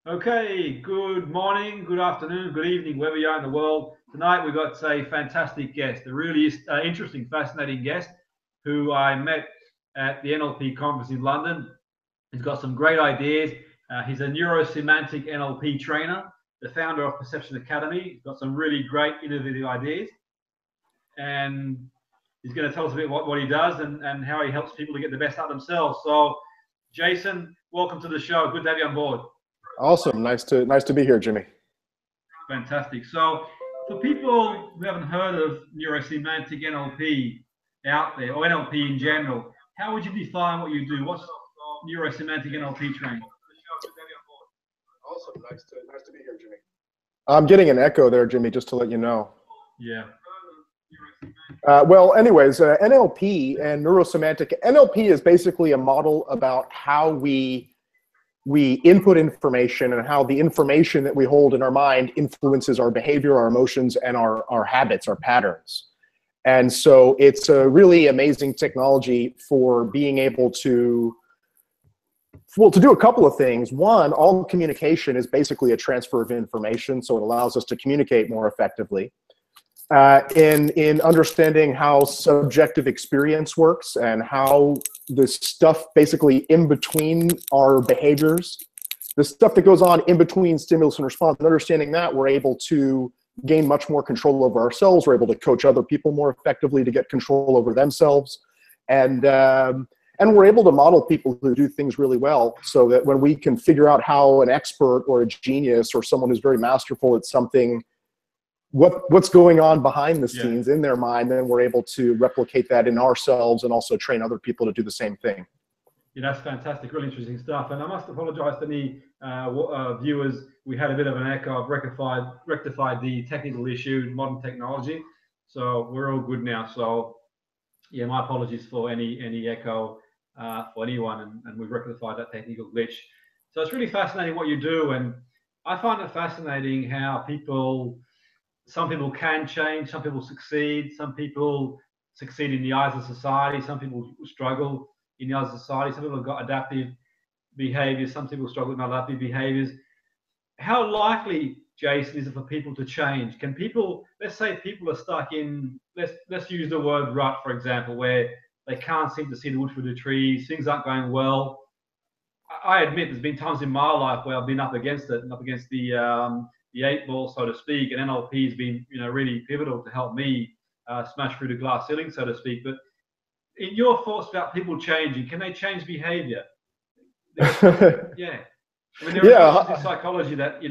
Okay, good morning, good afternoon, good evening, wherever you are in the world. Tonight we've got a fantastic guest, a really interesting, fascinating guest who I met at the NLP conference in London. He's got some great ideas. He's a Neuro-Semantic NLP Trainer, the founder of Perception Academy. He's got some really great innovative ideas. And he's going to tell us a bit what he does and how he helps people to get the best out of themselves. So, Jason, welcome to the show. Good to have you on board. Awesome. Nice to be here, Jimmy. Fantastic. So for people who haven't heard of Neuro-Semantic NLP out there, or NLP in general, how would you define what you do? What's Neuro-Semantic NLP training? Awesome. Nice to be here, Jimmy. I'm getting an echo there, Jimmy, just to let you know. Yeah. Well, anyways, NLP and Neuro-Semantic NLP is basically a model about how we input information and how the information that we hold in our mind influences our behavior, our emotions, and our habits, our patterns. And so it's a really amazing technology for being able to, well, to do a couple of things. One, all communication is basically a transfer of information, so it allows us to communicate more effectively. In understanding how subjective experience works and how the stuff basically in between our behaviors, the stuff that goes on in between stimulus and response, and understanding that, we're able to gain much more control over ourselves. We're able to coach other people more effectively to get control over themselves. And we're able to model people who do things really well, so that when we can figure out how an expert or a genius or someone who's very masterful at something, what's going on behind the scenes in their mind, then we're able to replicate that in ourselves and also train other people to do the same thing. Yeah, that's fantastic, really interesting stuff. And I must apologize to any viewers. We had a bit of an echo. I've rectified the technical issue in modern technology, so we're all good now. So yeah, my apologies for any echo for anyone, and we've rectified that technical glitch. So it's really fascinating what you do, and I find it fascinating how some people can change, some people succeed, some people succeed in the eyes of society, some people struggle in the eyes of society, some people have got adaptive behaviors, some people struggle with maladaptive behaviors. How likely, Jason, is it for people to change? Can people, let's say people are stuck in, let's use the word rut, for example, where they can't seem to see the wood for the trees, things aren't going well. I admit there's been times in my life where I've been up against it, and up against the eight ball, so to speak, and NLP has been, really pivotal to help me smash through the glass ceiling, so to speak. But in your thoughts about people changing, can they change behavior? Yeah. I mean, there are questions in psychology that,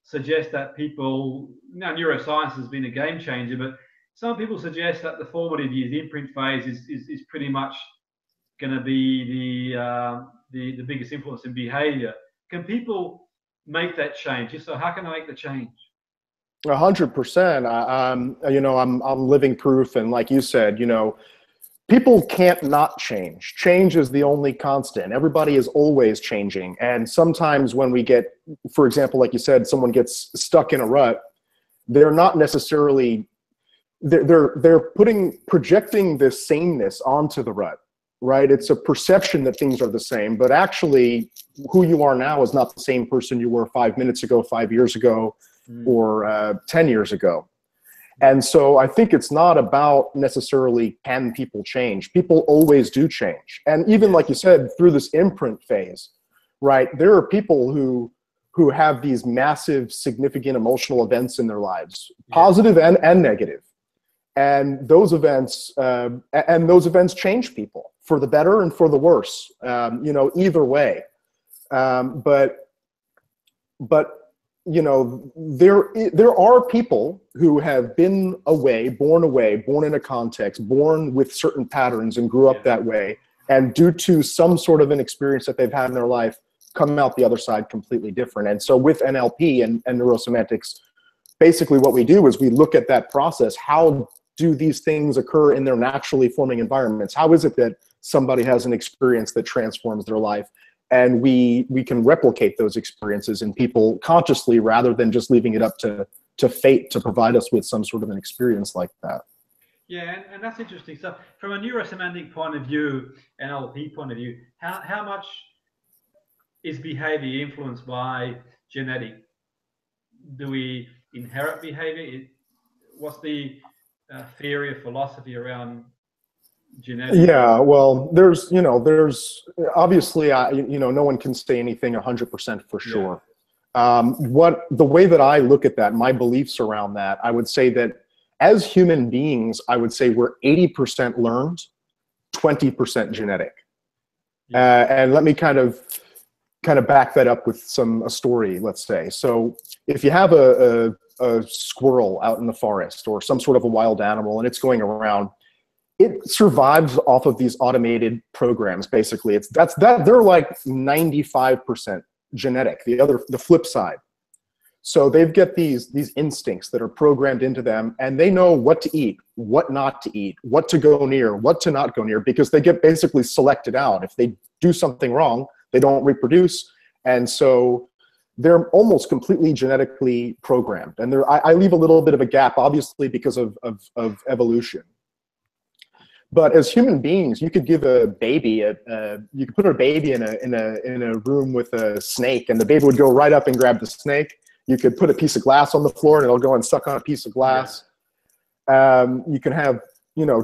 suggest that people, now neuroscience has been a game changer, but some people suggest that the formative years, the imprint phase, is pretty much going to be the biggest influence in behavior. Can people make that change? If so, how can I make the change? 100%. I'm living proof, and like you said, people can't not change. Change is the only constant. Everybody is always changing, and sometimes when we get, for example, like you said, someone gets stuck in a rut, they're not necessarily they're projecting this sameness onto the rut. Right? It's a perception that things are the same, but actually who you are now is not the same person you were 5 minutes ago, 5 years ago, or 10 years ago. And so I think it's not about necessarily can people change. People always do change. And even like you said, through this imprint phase, right, there are people who have these massive, significant emotional events in their lives, positive and negative. And those events change people for the better and for the worse, either way. But there are people who have been born in a context, born with certain patterns and grew up that way. And due to some sort of an experience that they've had in their life, come out the other side completely different. And so with NLP and neurosemantics, basically what we do is we look at that process. How do these things occur in their naturally forming environments? How is it that somebody has an experience that transforms their life? And we can replicate those experiences in people consciously, rather than just leaving it up to fate to provide us with some sort of an experience like that. Yeah, and that's interesting. So from a neurosemantic point of view, NLP point of view, how much is behavior influenced by genetic? Do we inherit behavior? What's the theory or philosophy around genetic? Yeah, well, there's obviously, no one can say anything 100% for sure. The way that I look at that, my beliefs around that, I would say that as human beings, I would say we're 80% learned, 20% genetic. And let me kind of back that up with a story, let's say. So if you have a squirrel out in the forest or some sort of a wild animal and it's going around, it survives off of these automated programs. Basically, they're like 95% genetic. The flip side. So they've got these instincts that are programmed into them, and they know what to eat, what not to eat, what to go near, what to not go near, because they get basically selected out. If they do something wrong, they don't reproduce, and so they're almost completely genetically programmed. And I leave a little bit of a gap, obviously, because of evolution. But as human beings, you could give a baby you could put a baby in a room with a snake, and the baby would go right up and grab the snake. You could put a piece of glass on the floor, and it'll go and suck on a piece of glass. You can have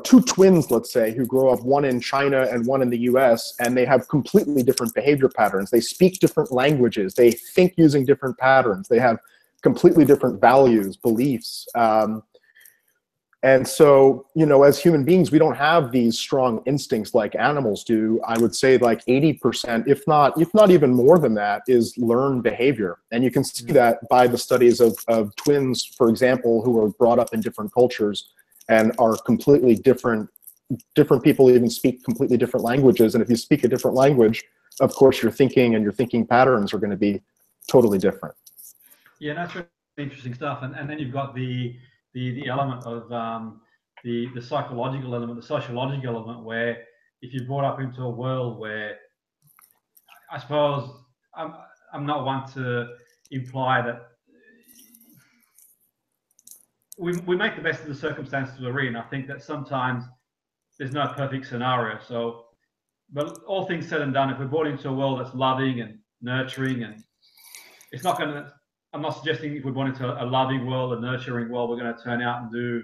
two twins, let's say, who grow up, one in China and one in the US, and they have completely different behavior patterns. They speak different languages. They think using different patterns. They have completely different values, beliefs. And so, as human beings, we don't have these strong instincts like animals do. I would say like 80%, if not even more than that, is learned behavior. And you can see that by the studies of twins, for example, who are brought up in different cultures and are completely different. Different people even speak completely different languages. And if you speak a different language, of course, your thinking and your thinking patterns are going to be totally different. Yeah, that's really interesting stuff. And then you've got the element of the psychological element, the sociological element, where if you're brought up into a world where, I suppose, I'm not one to imply that we make the best of the circumstances we're in. I think that sometimes there's no perfect scenario. So, but all things said and done, if we're brought into a world that's loving and nurturing, and it's not going to, I'm not suggesting if we're born into a loving world, a nurturing world, we're going to turn out and do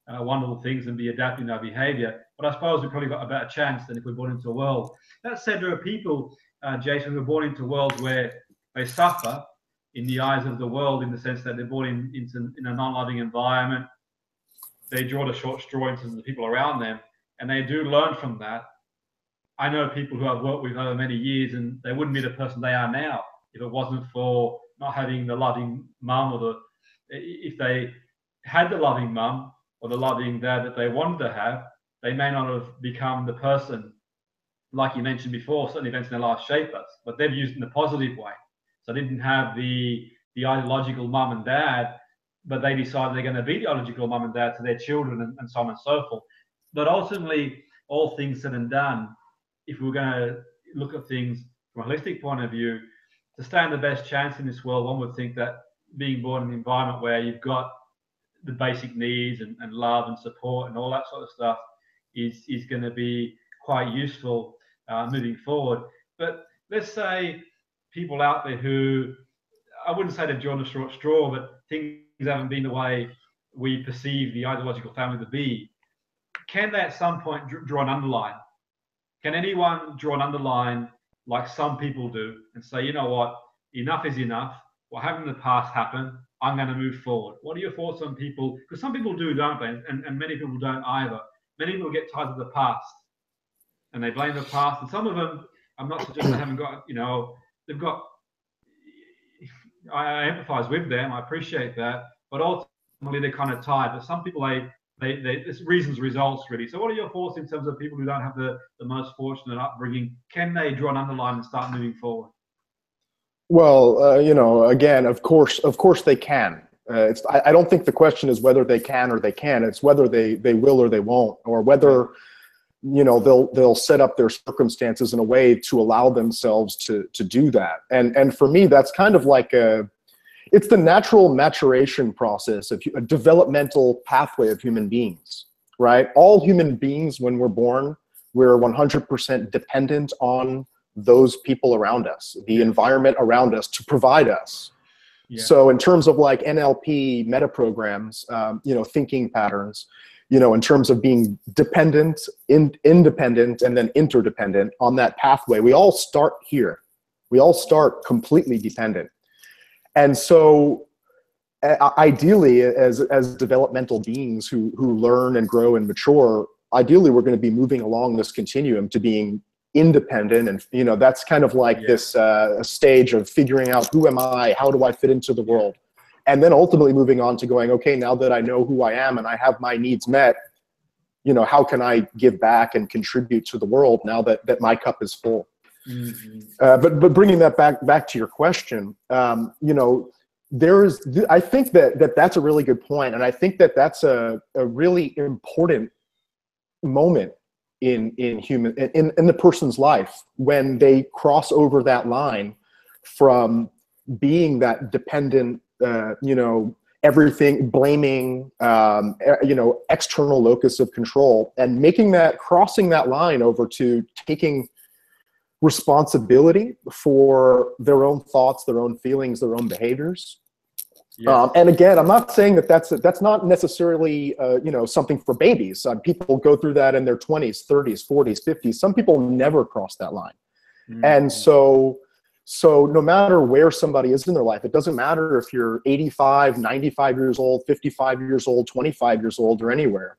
wonderful things and be adapting our behavior. But I suppose we've probably got a better chance than if we're born into a world. That said, there are people, Jason, who are born into worlds where they suffer in the eyes of the world, in the sense that they're born in a non-loving environment. They draw the short straw into the people around them, and they do learn from that. I know people who I've worked with over many years, and they wouldn't be the person they are now if it wasn't for not having the loving mum, or if they had the loving mum or the loving dad that they wanted to have, they may not have become the person, like you mentioned before. Certain events in their life shape us, but they've used it in a positive way. So they didn't have the ideological mum and dad, but they decided they're going to be the ideological mum and dad to their children, and so on and so forth. But ultimately, all things said and done, if we're going to look at things from a holistic point of view, to stand the best chance in this world, one would think that being born in an environment where you've got the basic needs and love and support and all that sort of stuff is going to be quite useful moving forward. But let's say people out there who, I wouldn't say they've drawn a short straw, but things haven't been the way we perceive the ideological family to be. Can they at some point draw an underline? Can anyone draw an underline like some people do and say, you know what, enough is enough. What happened in the past happened. I'm going to move forward. What are your thoughts on people? Because some people do, don't they? And many people don't either. Many people get tied to the past and they blame the past. And some of them, I'm not suggesting they haven't got, they've got, I empathize with them. I appreciate that. But ultimately, they're kind of tired. But some people, it's reasons, results, really. So what are your thoughts in terms of people who don't have the most fortunate upbringing? Can they draw an underline and start moving forward? Well, again, of course they can. I don't think the question is whether they can or they can. It's whether they will or they won't, or whether, they'll set up their circumstances in a way to allow themselves to do that. And for me, that's kind of like it's the natural maturation process of a developmental pathway of human beings, right? All human beings, when we're born, we're 100% dependent on those people around us, the environment around us to provide us. Yeah. So in terms of like NLP meta programs, you know, thinking patterns, you know, in terms of being dependent, independent, and then interdependent on that pathway, we all start here. We all start completely dependent. And so ideally, as developmental beings who learn and grow and mature, ideally we're going to be moving along this continuum to being independent. And, you know, that's kind of like this stage of figuring out, who am I? How do I fit into the world? And then ultimately moving on to going, okay, now that I know who I am and I have my needs met, you know, how can I give back and contribute to the world now that my cup is full? Mm-hmm. But bringing that back to your question, you know, I think that's a really good point, and I think that's a really important moment in the person's life when they cross over that line from being that dependent, you know, everything blaming, you know, external locus of control, and crossing that line over to taking responsibility for their own thoughts, their own feelings, their own behaviors. Yes. And again, I'm not saying that's not necessarily you know, something for babies. People go through that in their 20s, 30s, 40s, 50s. Some people never cross that line. Mm-hmm. And so no matter where somebody is in their life, it doesn't matter if you're 85, 95 years old, 55 years old, 25 years old, or anywhere.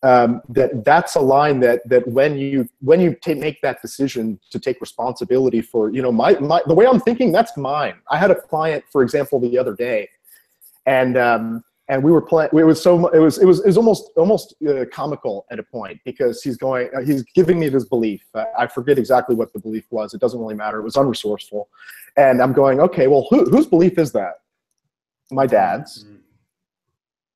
That's a line that when you make that decision to take responsibility for, you know, the way I'm thinking, that's mine. I had a client, for example, the other day, and we were playing. It was almost comical at a point, because he's giving me this belief. I forget exactly what the belief was. It doesn't really matter. It was unresourceful, and I'm going, okay, well, whose belief is that? My dad's. Mm-hmm.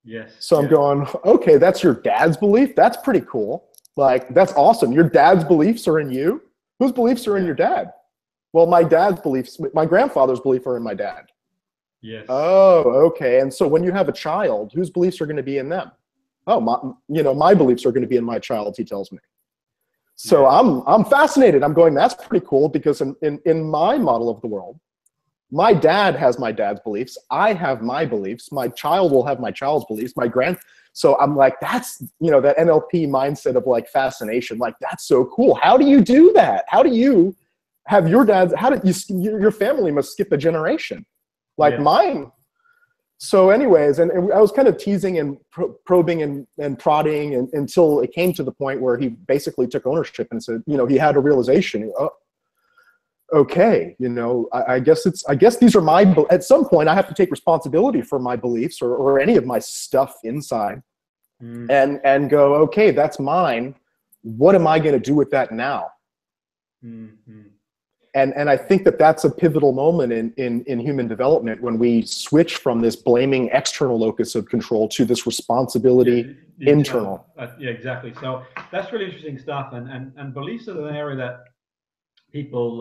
Yes. So I'm going, okay, that's your dad's belief? That's pretty cool. Like, that's awesome. Your dad's beliefs are in you? Whose beliefs are in your dad? Well, my dad's beliefs, my grandfather's beliefs are in my dad. Yes. Oh, okay. And so when you have a child, whose beliefs are going to be in them? Oh, my beliefs are going to be in my child, he tells me. So I'm fascinated. I'm going, that's pretty cool, because in my model of the world, my dad has my dad's beliefs. I have my beliefs. My child will have my child's beliefs. So I'm like, that's, you know, that NLP mindset of like fascination. Like, that's so cool. How do you do that? How do you have your dad's? Your family must skip a generation, like mine. So, anyways, and I was kind of teasing and probing and prodding until it came to the point where he basically took ownership and said, you know, he had a realization. Okay, you know, I guess these are at some point I have to take responsibility for my beliefs or any of my stuff inside, and go, okay, that's mine. What am I going to do with that now? Mm-hmm. And I think that's a pivotal moment in human development, when we switch from this blaming external locus of control to this responsibility internal. Yeah, exactly. So that's really interesting stuff. And beliefs are an area that people,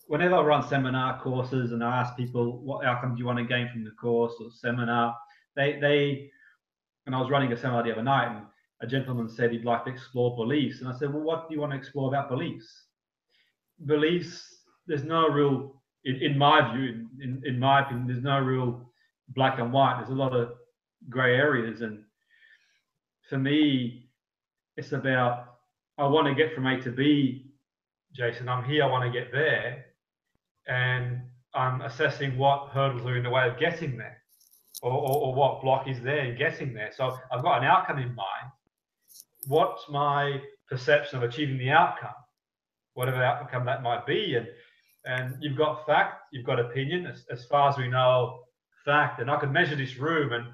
whenever I run seminar courses and I ask people, what outcome do you want to gain from the course or seminar, and I was running a seminar the other night, and a gentleman said he'd like to explore beliefs. And I said, well, what do you want to explore about beliefs? Beliefs, there's no real, in my view, in my opinion, there's no real black and white. There's a lot of gray areas. And for me, it's about, I want to get from A to B, Jason. I'm here, I want to get there. And I'm assessing what hurdles are in the way of getting there, or what block is there in getting there. So I've got an outcome in mind. What's my perception of achieving the outcome, whatever outcome that might be? And you've got fact, you've got opinion. As far as we know, fact. And I could measure this room, and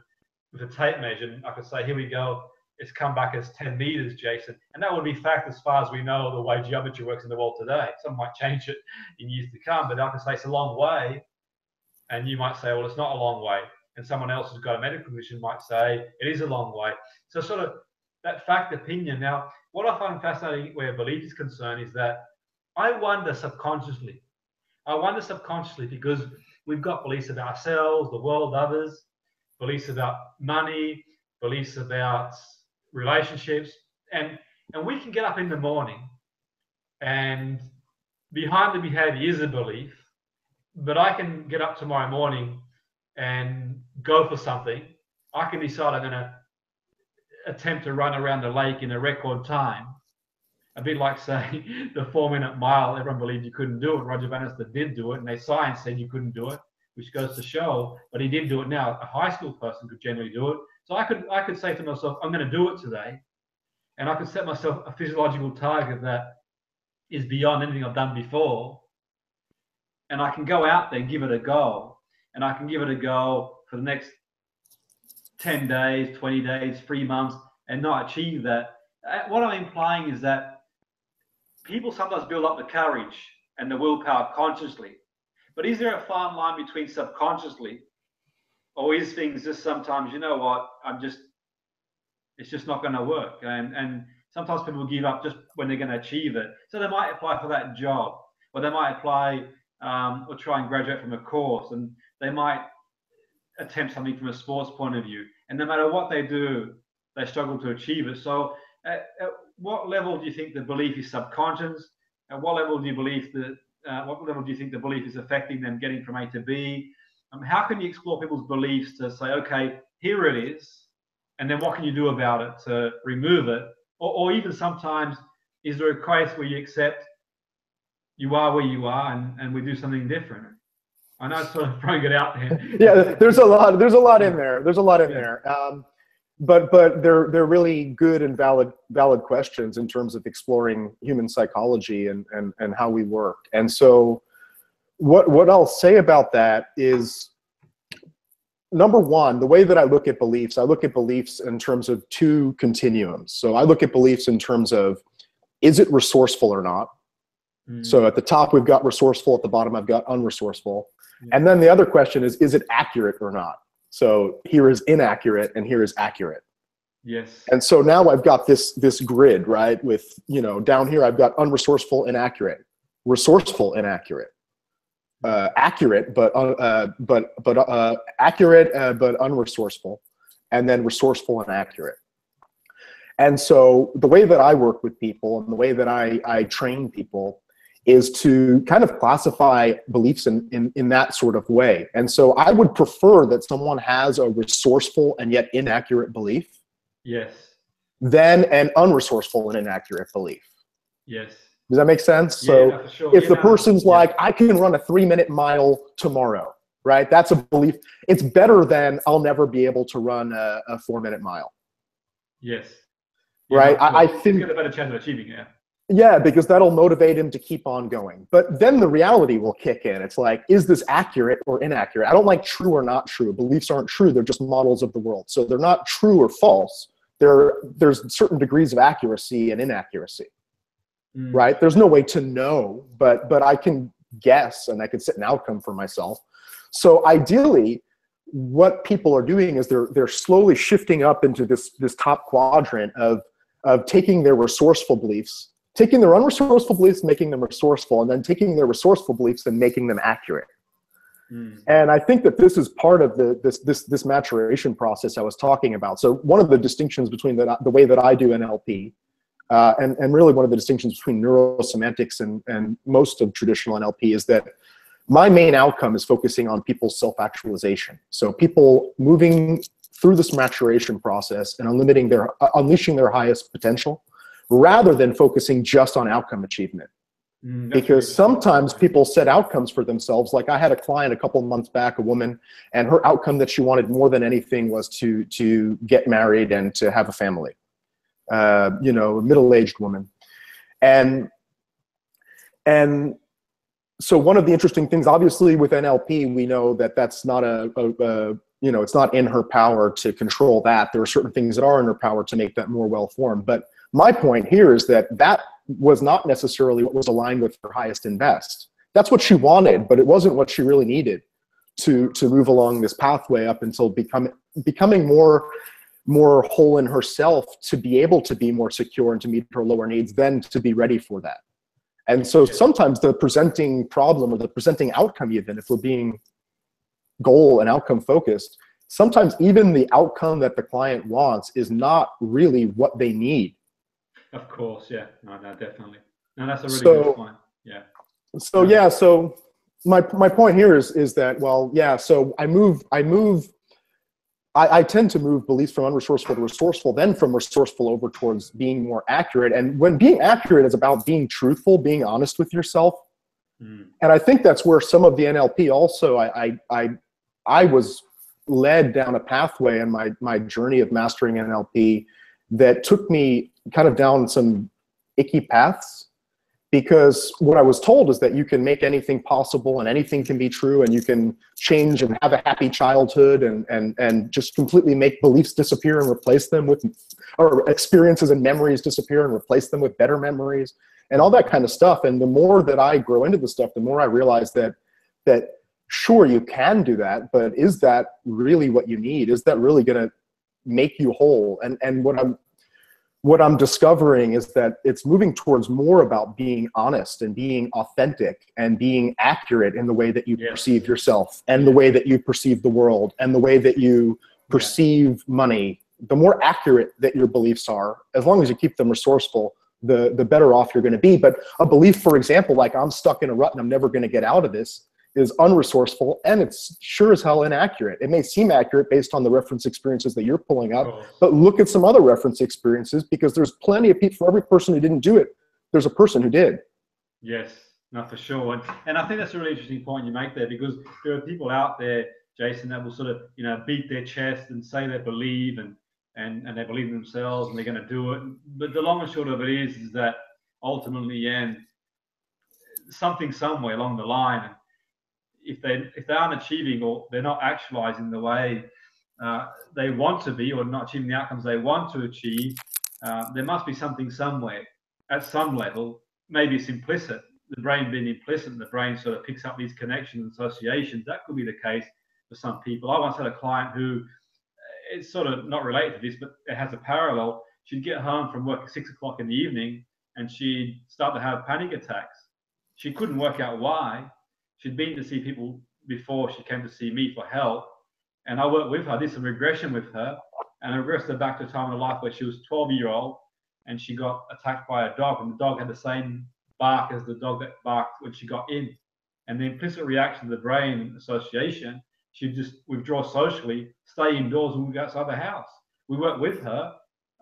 with a tape measure, and I could say, here we go, it's come back as 10 meters, Jason. And that would be fact as far as we know the way geometry works in the world today. Some might change it in years to come, but I can say it's a long way. And you might say, well, it's not a long way. And someone else who's got a medical condition might say, it is a long way. So sort of that fact opinion. Now, what I find fascinating where belief is concerned is that I wonder subconsciously because we've got beliefs about ourselves, the world, others, beliefs about money, beliefs about relationships, and we can get up in the morning and behind the behavior is a belief, but I can get up tomorrow morning and go for something. I can decide I'm going to attempt to run around the lake in a record time. A bit like, say, the 4-minute mile. Everyone believed you couldn't do it. Roger Bannister did do it, and their science said you couldn't do it, which goes to show, but he did do it now. A high school person could generally do it. So I could say to myself, I'm going to do it today, and I could set myself a physiological target that is beyond anything I've done before, and I can go out there and give it a go, and I can give it a go for the next 10 days, 20 days, 3 months, and not achieve that. What I'm implying is that people sometimes build up the courage and the willpower consciously, but is there a fine line between subconsciously, or is things just sometimes, you know what, it's just not going to work, and sometimes people give up just when they're going to achieve it. So they might apply for that job, or they might apply or try and graduate from a course, and they might attempt something from a sports point of view, and no matter what they do, they struggle to achieve it. So at what level do you think the belief is subconscious? At what level do you believe what level do you think the belief is affecting them getting from A to B? How can you explore people's beliefs to say, okay, here it is, and then what can you do about it to remove it? Or even sometimes, is there a case where you accept you are where you are and we do something different? I know it's sort of throwing it out there. Yeah, there's a lot in there. There's a lot in there. But they're really good and valid questions in terms of exploring human psychology and how we work. And so what I'll say about that is, number one, the way that I look at beliefs in terms of two continuums. So I look at beliefs in terms of, is it resourceful or not? So at the top, we've got resourceful. At the bottom, I've got unresourceful. And then the other question is it accurate or not? So here is inaccurate and here is accurate. Yes. And so now I've got this grid, right? With, down here, I've got unresourceful, inaccurate, resourceful, inaccurate, accurate, but accurate, but unresourceful, and then resourceful and accurate. And so the way that I work with people and the way that I train people is to kind of classify beliefs in that sort of way. And so I would prefer that someone has a resourceful and yet inaccurate belief. Yes. Than an unresourceful and inaccurate belief. Yes. Does that make sense? Yeah, So for sure. if the person's like, I can run a 3-minute mile tomorrow, right? That's a belief. It's better than I'll never be able to run a 4-minute mile. Yes. Right? Yeah, I think you get a better chance of achieving it. Yeah, because that'll motivate him to keep on going. But then the reality will kick in. It's like, is this accurate or inaccurate? I don't like true or not true. Beliefs aren't true. They're just models of the world. So they're not true or false. There's certain degrees of accuracy and inaccuracy, right? There's no way to know, but I can guess and I can set an outcome for myself. So ideally, what people are doing is they're slowly shifting up into this top quadrant of taking their resourceful beliefs, taking their unresourceful beliefs, making them resourceful, and then taking their resourceful beliefs and making them accurate. And I think that this is part of this maturation process I was talking about. So one of the distinctions between the way that I do NLP, and really one of the distinctions between neurosemantics and most of traditional NLP is that my main outcome is focusing on people's self-actualization. So people moving through this maturation process and unleashing their highest potential, rather than focusing just on outcome achievement. Because sometimes people set outcomes for themselves. Like I had a client a couple of months back, a woman, and her outcome that she wanted more than anything was to get married and to have a family. A middle-aged woman. And so one of the interesting things, obviously with NLP, we know that that's not it's not in her power to control that. There are certain things that are in her power to make that more well-formed. But my point here is that was not necessarily what was aligned with her highest and best. That's what she wanted, but it wasn't what she really needed to move along this pathway up until becoming more whole in herself, to be able to be more secure and to meet her lower needs, then to be ready for that. And so sometimes the presenting problem or the presenting outcome, even if we're being goal and outcome focused, sometimes even the outcome that the client wants is not really what they need. Of course, yeah. No, definitely. No, that's a really good point. Yeah. So yeah, so my point here is that, well, yeah, so I tend to move beliefs from unresourceful to resourceful, then from resourceful over towards being more accurate. And when being accurate is about being truthful, being honest with yourself. And I think that's where some of the NLP also, I was led down a pathway in my journey of mastering NLP that took me kind of down some icky paths. Because what I was told is that you can make anything possible and anything can be true, and you can change and have a happy childhood and just completely make beliefs disappear and replace them with, or experiences and memories disappear and replace them with better memories and all that kind of stuff. And the more that I grow into the stuff, the more I realize that sure, you can do that, but is that really what you need? Is that really going to make you whole? And what I'm discovering is that it's moving towards more about being honest and being authentic and being accurate in the way that you perceive yourself and the way that you perceive the world and the way that you perceive money. The more accurate that your beliefs are, as long as you keep them resourceful, the better off you're going to be. But a belief, for example, like I'm stuck in a rut and I'm never going to get out of this, is unresourceful, and it's sure as hell inaccurate. It may seem accurate based on the reference experiences that you're pulling up, but look at some other reference experiences, because there's plenty of people, for every person who didn't do it, there's a person who did. Yes, no, for sure. And I think that's a really interesting point you make there, because there are people out there, Jason, that will sort of, beat their chest and say they believe and they believe in themselves and they're going to do it. But the long and short of it is that ultimately, and something somewhere along the line, if they aren't achieving or they're not actualizing the way they want to be, or not achieving the outcomes they want to achieve, there must be something somewhere at some level. Maybe it's implicit, the brain being implicit, and the brain sort of picks up these connections and associations. That could be the case for some people. I once had a client who, it's sort of not related to this, but it has a parallel. She'd get home from work at 6 o'clock in the evening and she'd start to have panic attacks. She couldn't work out why. She'd been to see people before she came to see me for help. And I worked with her, I did some regression with her, and I regressed her back to a time in her life where she was 12-year-old and she got attacked by a dog, and the dog had the same bark as the dog that barked when she got in. And the implicit reaction of the brain association, she'd just withdraw socially, stay indoors and go outside the house. We worked with her.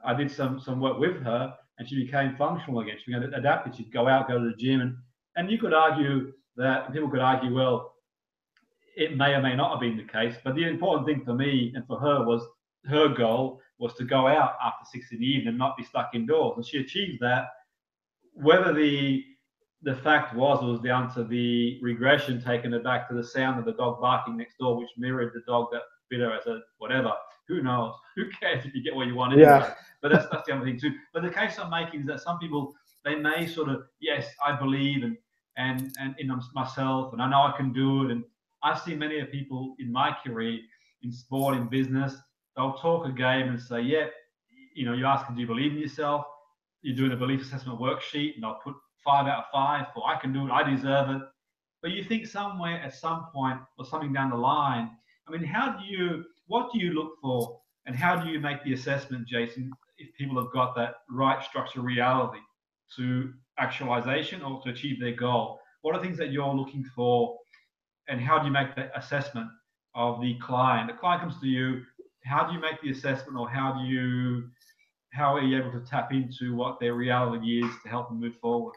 I did some work with her, and she became functional again. She began to adapt it. She'd go out, go to the gym, and you could argue that, people could argue, well, it may or may not have been the case, but the important thing for me and for her was, her goal was to go out after 6 in the evening and not be stuck indoors. And she achieved that. Whether the fact was down to the regression taking her back to the sound of the dog barking next door, which mirrored the dog that bit her as a whatever. Who knows? Who cares if you get what you want anyway? Yeah. But that's the other thing too. But the case I'm making is that some people, they may sort of, yes, I believe and in myself, and I know I can do it. And I've seen many of people in my career, in sport, in business, they'll talk a game and say, yeah, you ask them, do you believe in yourself? You're doing a belief assessment worksheet, and they'll put 5 out of 5 for I can do it, I deserve it. But you think somewhere at some point or something down the line, I mean, what do you look for, and how do you make the assessment, Jason, if people have got that right structure reality to actualization or to achieve their goal? What are things that you're looking for, and how do you make the assessment of the client? The client comes to you, how do you make the assessment, or how are you able to tap into what their reality is to help them move forward?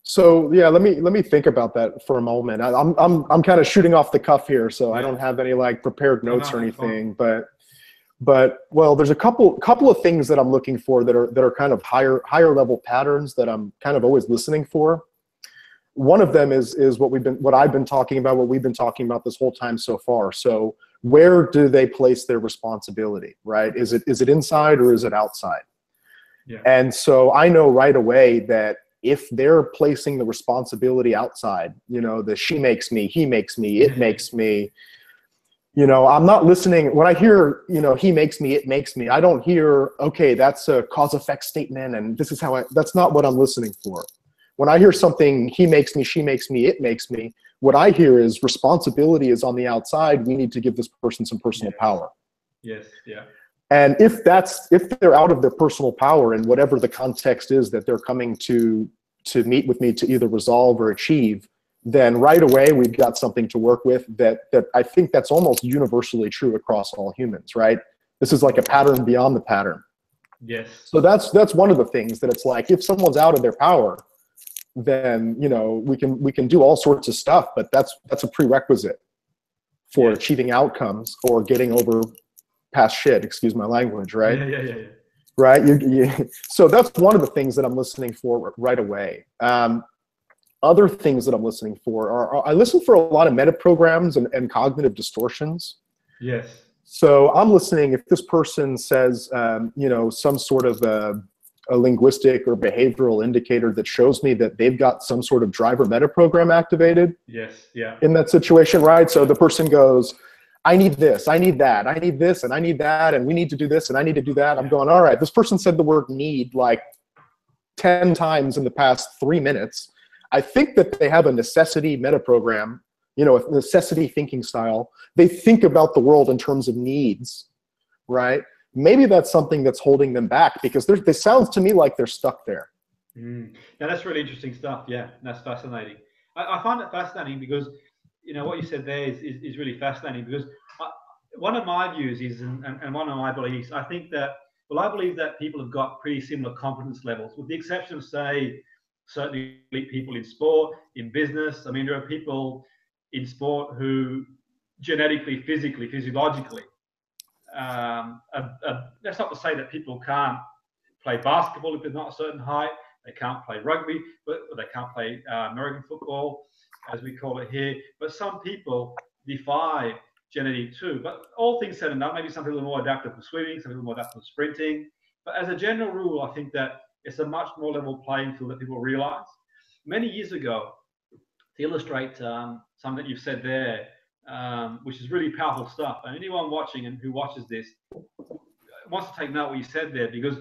So yeah, let me think about that for a moment. I'm kind of shooting off the cuff here, so I don't have any like prepared notes or anything, but well, there's a couple of things that I'm looking for that are kind of higher level patterns that I'm kind of always listening for. One of them is what I've been talking about, what we've been talking about this whole time so far. So where do they place their responsibility, right? Is it inside or is it outside? Yeah. And so I know right away that if they're placing the responsibility outside, the she makes me, he makes me, it makes me, I'm not listening. When I hear, he makes me, it makes me, I don't hear, okay, that's a cause-effect statement and this is how that's not what I'm listening for. When I hear something, he makes me, she makes me, it makes me, what I hear is responsibility is on the outside. We need to give this person some personal power. Yes, yeah. And if they're out of their personal power, and whatever the context is that they're coming to to meet with me to either resolve or achieve, then right away we've got something to work with that I think that's almost universally true across all humans, right? This is like a pattern beyond the pattern. Yes. So that's one of the things that it's like, if someone's out of their power, then, you know, we can do all sorts of stuff, but that's a prerequisite for achieving outcomes or getting over past shit, excuse my language, right? Yeah. Right? So that's one of the things that I'm listening for right away. Other things that I'm listening for are I listen for a lot of meta programs and cognitive distortions. Yes. So I'm listening if this person says, you know, some sort of a linguistic or behavioral indicator that shows me that they've got some sort of driver meta program activated. Yes. Yeah. In that situation, right? So the person goes, I need this, I need that, I need this, and I need that, and we need to do this, and I need to do that. I'm going, all right, this person said the word need like 10 times in the past 3 minutes. I think that they have a necessity meta program, you know, a necessity thinking style. They think about the world in terms of needs, right? Maybe that's something that's holding them back, because they sounds to me like they're stuck there. Now that's really interesting stuff. Yeah, that's fascinating. I find it fascinating because, you know, what you said there is really fascinating, because one of my views is, and one of my beliefs, I think that, well, I believe that people have got pretty similar competence levels, with the exception of, say, certainly people in sport, in business. I mean, there are people in sport who genetically, physically, physiologically, that's not to say that people can't play basketball if they're not a certain height. They can't play rugby, but they can't play American football, as we call it here. But some people defy genetic too. But all things said and done, maybe some people are more adaptive to swimming, some people are more adaptive to sprinting. But as a general rule, I think that it's a much more level playing field that people realize. Many years ago, to illustrate something that you've said there, which is really powerful stuff, and anyone watching and who watches this wants to take note of what you said there, because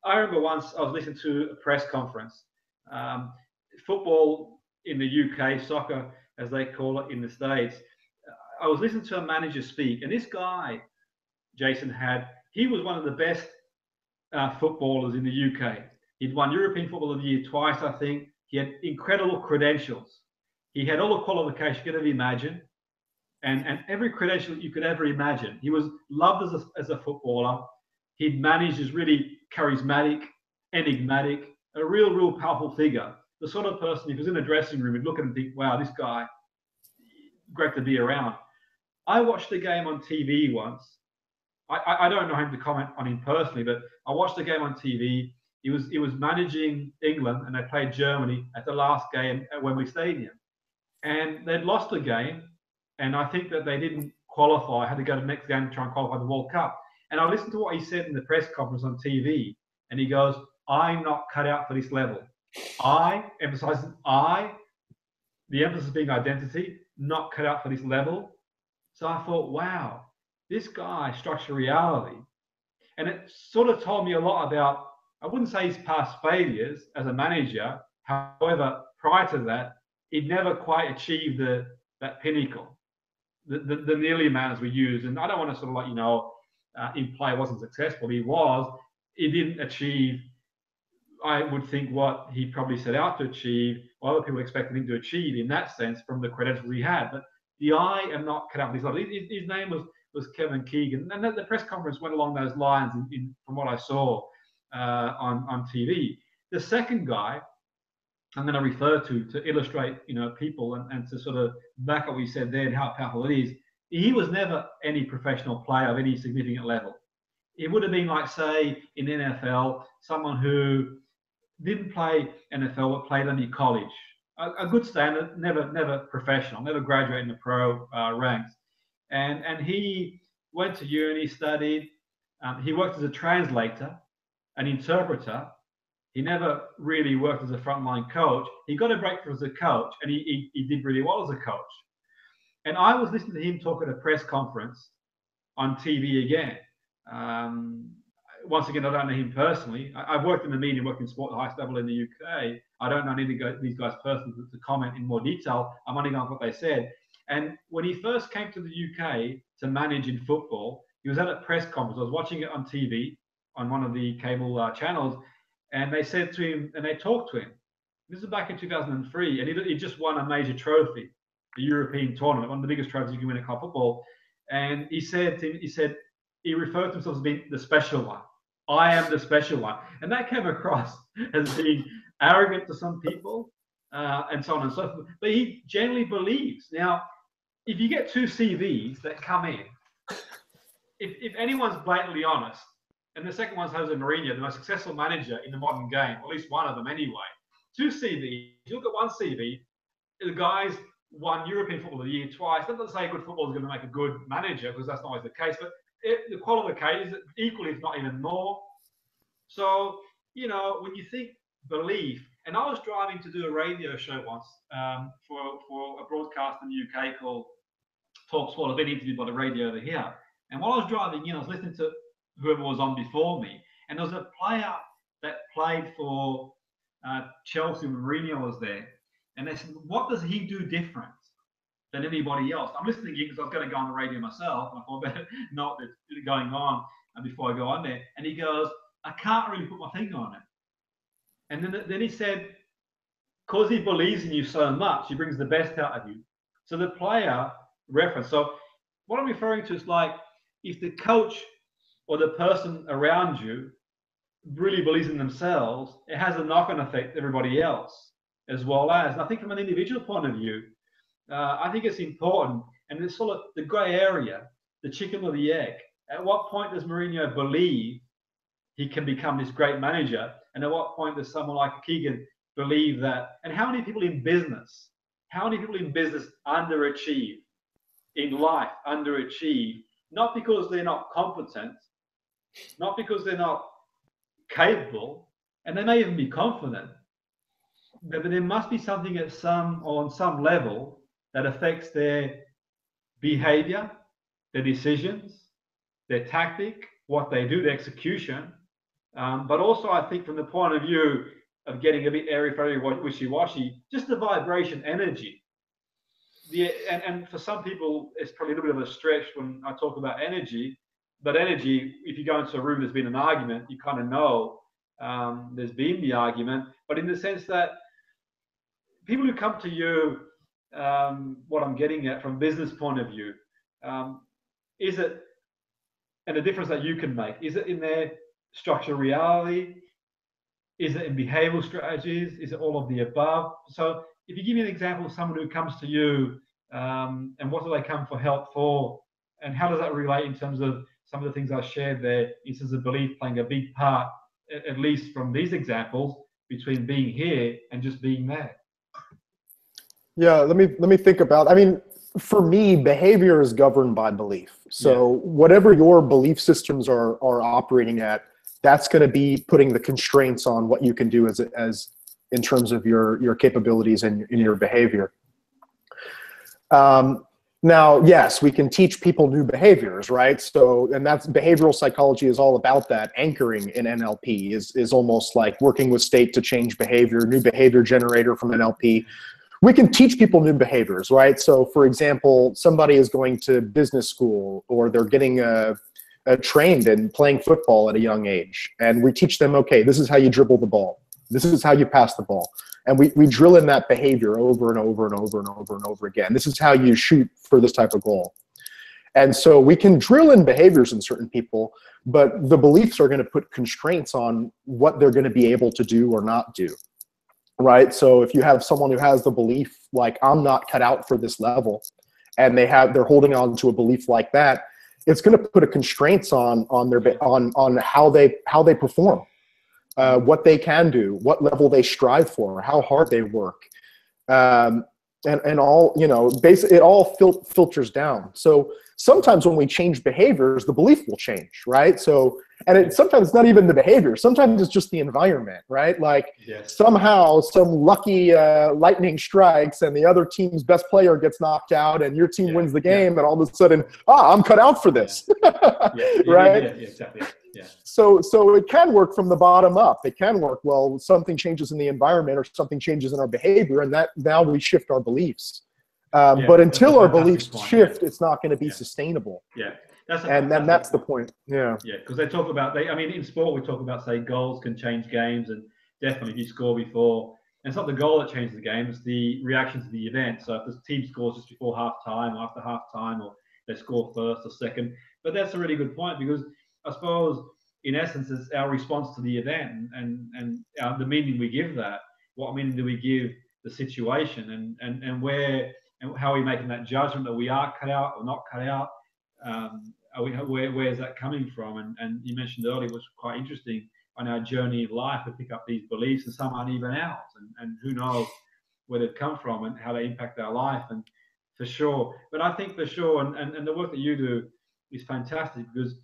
I remember once I was listening to a press conference. Football in the UK, soccer as they call it in the States, I was listening to a manager speak, and this guy, Jason, he was one of the best footballers in the UK. He'd won European Footballer of the Year twice, I think. He had incredible credentials. He had all the qualifications you could ever imagine, and every credential you could ever imagine. He was loved as a footballer. He'd managed as really charismatic, enigmatic, a real powerful figure. The sort of person, if he was in a dressing room, you'd look at him and think, wow, this guy, great to be around. I watched a game on TV once. I don't know him to comment on him personally, but I watched a game on TV. He was managing England, and they played Germany at the last game at Wembley Stadium. And they'd lost the game, and I think that they didn't qualify, had to go to the next game to try and qualify the World Cup. And I listened to what he said in the press conference on TV, and he goes, I'm not cut out for this level. I, emphasizing I, the emphasis being identity, not cut out for this level. So I thought, wow, this guy strikes a reality. And it sort of told me a lot about, I wouldn't say his past failures as a manager. However, prior to that, he'd never quite achieved that pinnacle, the nearly amount as we use. And I don't want to sort of, like, you know, imply he wasn't successful. He was. He didn't achieve, I would think, what he probably set out to achieve, or other people expected him to achieve in that sense from the credentials he had. But the I am not cut out for this level. His name was Kevin Keegan, and the press conference went along those lines from what I saw on TV. The second guy I'm going to refer to illustrate, you know, people and to sort of back up what you said there and how powerful it is. He was never any professional player of any significant level. It would have been like, say, in the NFL, someone who didn't play NFL but played under college. A good standard, never professional, never graduated in the pro ranks. And he went to uni, studied. He worked as a translator, an interpreter. He never really worked as a frontline coach. He got a breakthrough as a coach, and he did really well as a coach. And I was listening to him talk at a press conference on TV again. Once again, I don't know him personally. I've worked in the media, worked in sport at the highest level in the UK. I don't know any of these guys personally to comment in more detail. I'm only going on what they said. And when he first came to the UK to manage in football, he was at a press conference. I was watching it on TV on one of the cable channels, and they said to him, and they talked to him, This is back in 2003, and he just won a major trophy, a European tournament, one of the biggest trophies you can win in club football. And he referred to himself as being the special one. I am the special one. And that came across as being arrogant to some people, and so on and so forth. But he genuinely believes. Now, if you get two CVs that come in, if anyone's blatantly honest, and the second one's Jose Mourinho, the most successful manager in the modern game, or at least one of them anyway, two CVs, you look at one CV, the guy's won European Football of the Year twice. That doesn't say good football is going to make a good manager, because that's not always the case, but the qualifications equally, if not even more. So, when you think belief, and I was driving to do a radio show once for a broadcast in the UK called Talk Sport. I've been interviewed by the radio over here. And while I was driving, I was listening to whoever was on before me. And there was a player that played for Chelsea when Mourinho was there. And they said, what does he do different than anybody else? I'm listening because I was going to go on the radio myself. And I thought, better not what's going on before I go on there. And he goes, I can't really put my finger on it. And then he said, because he believes in you so much, he brings the best out of you. So the player reference. So what I'm referring to is like, if the coach or the person around you really believes in themselves, it has a knock-on effect to everybody else as well as. And I think from an individual point of view, I think it's important. And it's sort of the grey area, the chicken or the egg. At what point does Mourinho believe he can become this great manager? And at what point does someone like Keegan believe that? And how many people in business underachieve in life, underachieve, not because they're not competent, not because they're not capable, and they may even be confident, but there must be something on some level that affects their behavior, their decisions, their tactic, what they do, their execution. But also, I think from the point of view of getting a bit airy-fairy, wishy-washy, just the vibration, energy. And for some people, it's probably a little bit of a stretch when I talk about energy. But energy, if you go into a room, there's been an argument, you kind of know there's been the argument. But in the sense that people who come to you, what I'm getting at from business point of view, is it, and the difference that you can make, is it in their structural reality? Is it in behavioral strategies? Is it all of the above? So if you give me an example of someone who comes to you, and what do they come for help for, and how does that relate in terms of some of the things I shared there, in terms of belief playing a big part, at least from these examples, between being here and just being there? Yeah, let me think about. I mean, for me, behavior is governed by belief. So whatever your belief systems are operating at, that's going to be putting the constraints on what you can do as in terms of your capabilities and in your behavior. Now, yes, we can teach people new behaviors, right? So, and that's behavioral psychology is all about that. Anchoring in NLP is almost like working with state to change behavior, new behavior generator from NLP. We can teach people new behaviors, right? So, for example, somebody is going to business school, or they're getting trained in playing football at a young age, and we teach them, okay, this is how you dribble the ball. This is how you pass the ball. And we drill in that behavior over and over and over and over and over again. This is how you shoot for this type of goal. And so we can drill in behaviors in certain people, but the beliefs are going to put constraints on what they're going to be able to do or not do, right? So if you have someone who has the belief, like, I'm not cut out for this level, and they're holding on to a belief like that, it's going to put a constraints on how they perform. What they can do, what level they strive for, how hard they work, and all, basically it all filters down. So sometimes when we change behaviors, the belief will change, right? So, and sometimes it's not even the behavior. Sometimes it's just the environment, right? Like somehow some lucky lightning strikes and the other team's best player gets knocked out and your team wins the game, and all of a sudden, I'm cut out for this, right? Yeah, exactly. Yeah. So it can work from the bottom up. It can work, well, something changes in the environment or something changes in our behavior, and that now we shift our beliefs. But until our beliefs shift, it's not going to be sustainable. Yeah. That's the point. Yeah. Yeah, because they talk about, in sport we talk about, say, goals can change games, and definitely if you score before And it's not the goal that changes the game, it's the reaction to the event. So if the team scores just before half time or after half time, or they score first or second. But that's a really good point, because I suppose in essence it's our response to the event, and the meaning we give that. What meaning do we give the situation, and where, and how are we making that judgment that we are cut out or not cut out? Where is that coming from? And you mentioned earlier, was quite interesting, on our journey in life to pick up these beliefs, and some aren't even ours, and who knows where they've come from and how they impact our life. And for sure, but I think for sure, and the work that you do is fantastic, because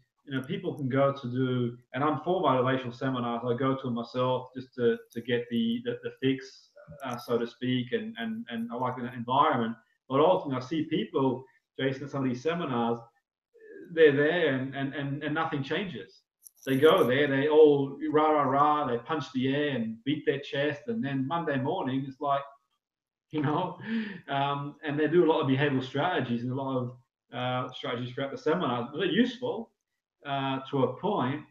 people can go to do, and I'm for motivational seminars. I go to them myself just to get the fix, so to speak, and I like that environment. But ultimately, I see people, Jason, at some of these seminars, they're there and nothing changes. They go there, they all rah rah rah, they punch the air and beat their chest, and then Monday morning it's like, and they do a lot of behavioral strategies and a lot of strategies throughout the seminar. They're useful to a point.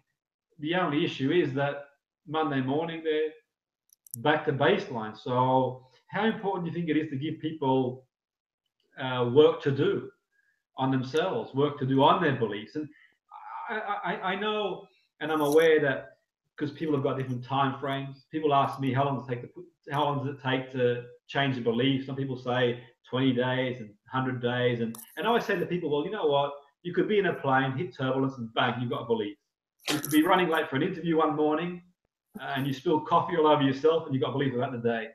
The only issue is that Monday morning they're back to baseline. So how important do you think it is to give people work to do on themselves, work to do on their beliefs? And I know, and I'm aware that, because people have got different time frames. People ask me, how long does it take to change a belief? Some people say 20 days and 100 days. And I always say to people, well, you know what? You could be in a plane, hit turbulence, and bang, you've got a belief. You could be running late for an interview one morning, and you spill coffee all over yourself, and you've got a belief about the day.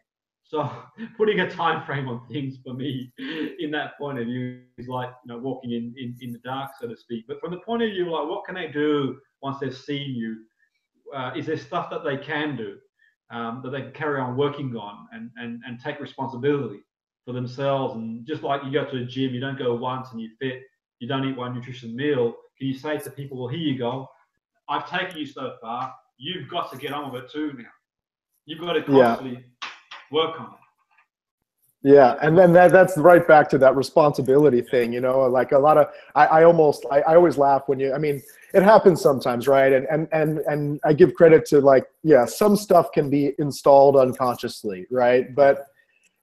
So putting a time frame on things, for me, in that point of view, is like walking in the dark, so to speak. But from the point of view, like, what can they do once they've seen you? Is there stuff that they can do, that they can carry on working on, and take responsibility for themselves? And just like you go to a gym, you don't go once and you're fit, you don't eat one nutritious meal. Can you say to people, well, here you go, I've taken you so far, you've got to get on with it too now. You've got to constantly work on it. Yeah, and then that's right back to that responsibility thing, like a lot of, I always laugh when it happens sometimes, right? And I give credit to, some stuff can be installed unconsciously, right? But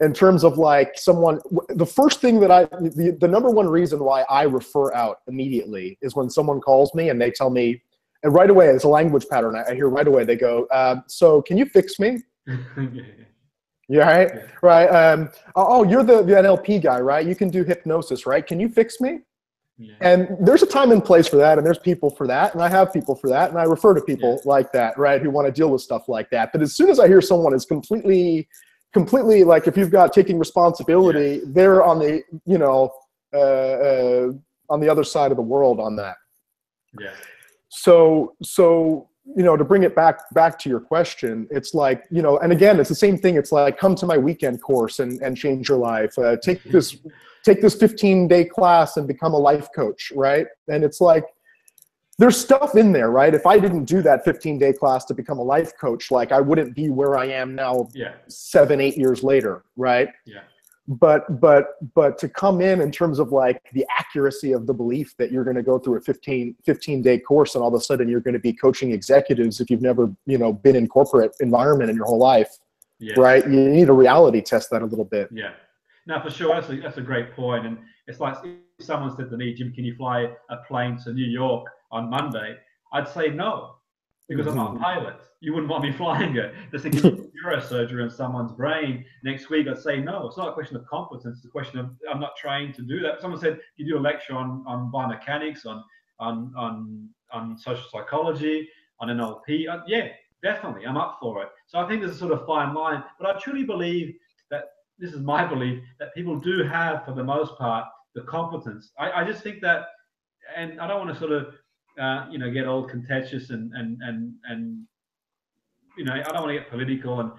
in terms of the first thing that the number one reason why I refer out immediately is when someone calls me and they tell me, and right away, it's a language pattern. I hear right away, they go, so can you fix me? Yeah, right. Oh, you're the NLP guy, right? You can do hypnosis, right? Can you fix me? Yeah. And there's a time and place for that, and there's people for that, and I have people for that, and I refer to people like that, right, who want to deal with stuff like that. But as soon as I hear someone is completely like, if you've got taking responsibility, they're on the on the other side of the world on that. Yeah. So to bring it back to your question, it's like, and again, it's the same thing. It's like, come to my weekend course and change your life. Take this 15-day class and become a life coach, right? And it's like, there's stuff in there, right? If I didn't do that 15-day class to become a life coach, like, I wouldn't be where I am now 7-8 years later, right? Yeah. But to come in terms of like the accuracy of the belief that you're going to go through a 15-day course and all of a sudden you're going to be coaching executives if you've never been in corporate environment in your whole life, right? You need to reality test that a little bit. Yeah, no, for sure. That's a great point. And it's like, if someone said to me, Jim, can you fly a plane to New York on Monday? I'd say no, because I'm not a pilot. You wouldn't want me flying it. They're thinking neurosurgery on someone's brain next week. I'd say no. It's not a question of competence. It's a question of, I'm not trained to do that. Someone said, you do a lecture on biomechanics, on social psychology, on NLP. Yeah, definitely. I'm up for it. So I think there's a sort of fine line. But I truly believe that, this is my belief, that people do have, for the most part, the competence. I just think that, and I don't want to sort of, get all contentious and I don't want to get political, and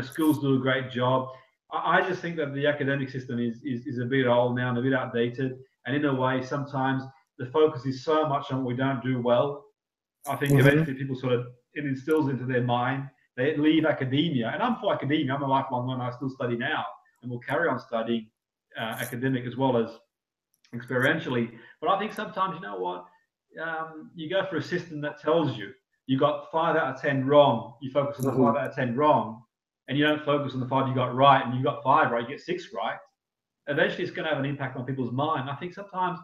schools do a great job. I just think that the academic system is a bit old now and a bit outdated, and in a way sometimes the focus is so much on what we don't do well. I think eventually people it instills into their mind, they leave academia, and I'm for academia. I'm a lifelong learner. I still study now and will carry on studying academic as well as experientially. But I think sometimes, you go for a system that tells you got 5 out of 10 wrong. You focus on the 5 out of 10 wrong, and you don't focus on the 5 you got right, and you got 5 right, you get 6 right, eventually it's going to have an impact on people's mind. I think sometimes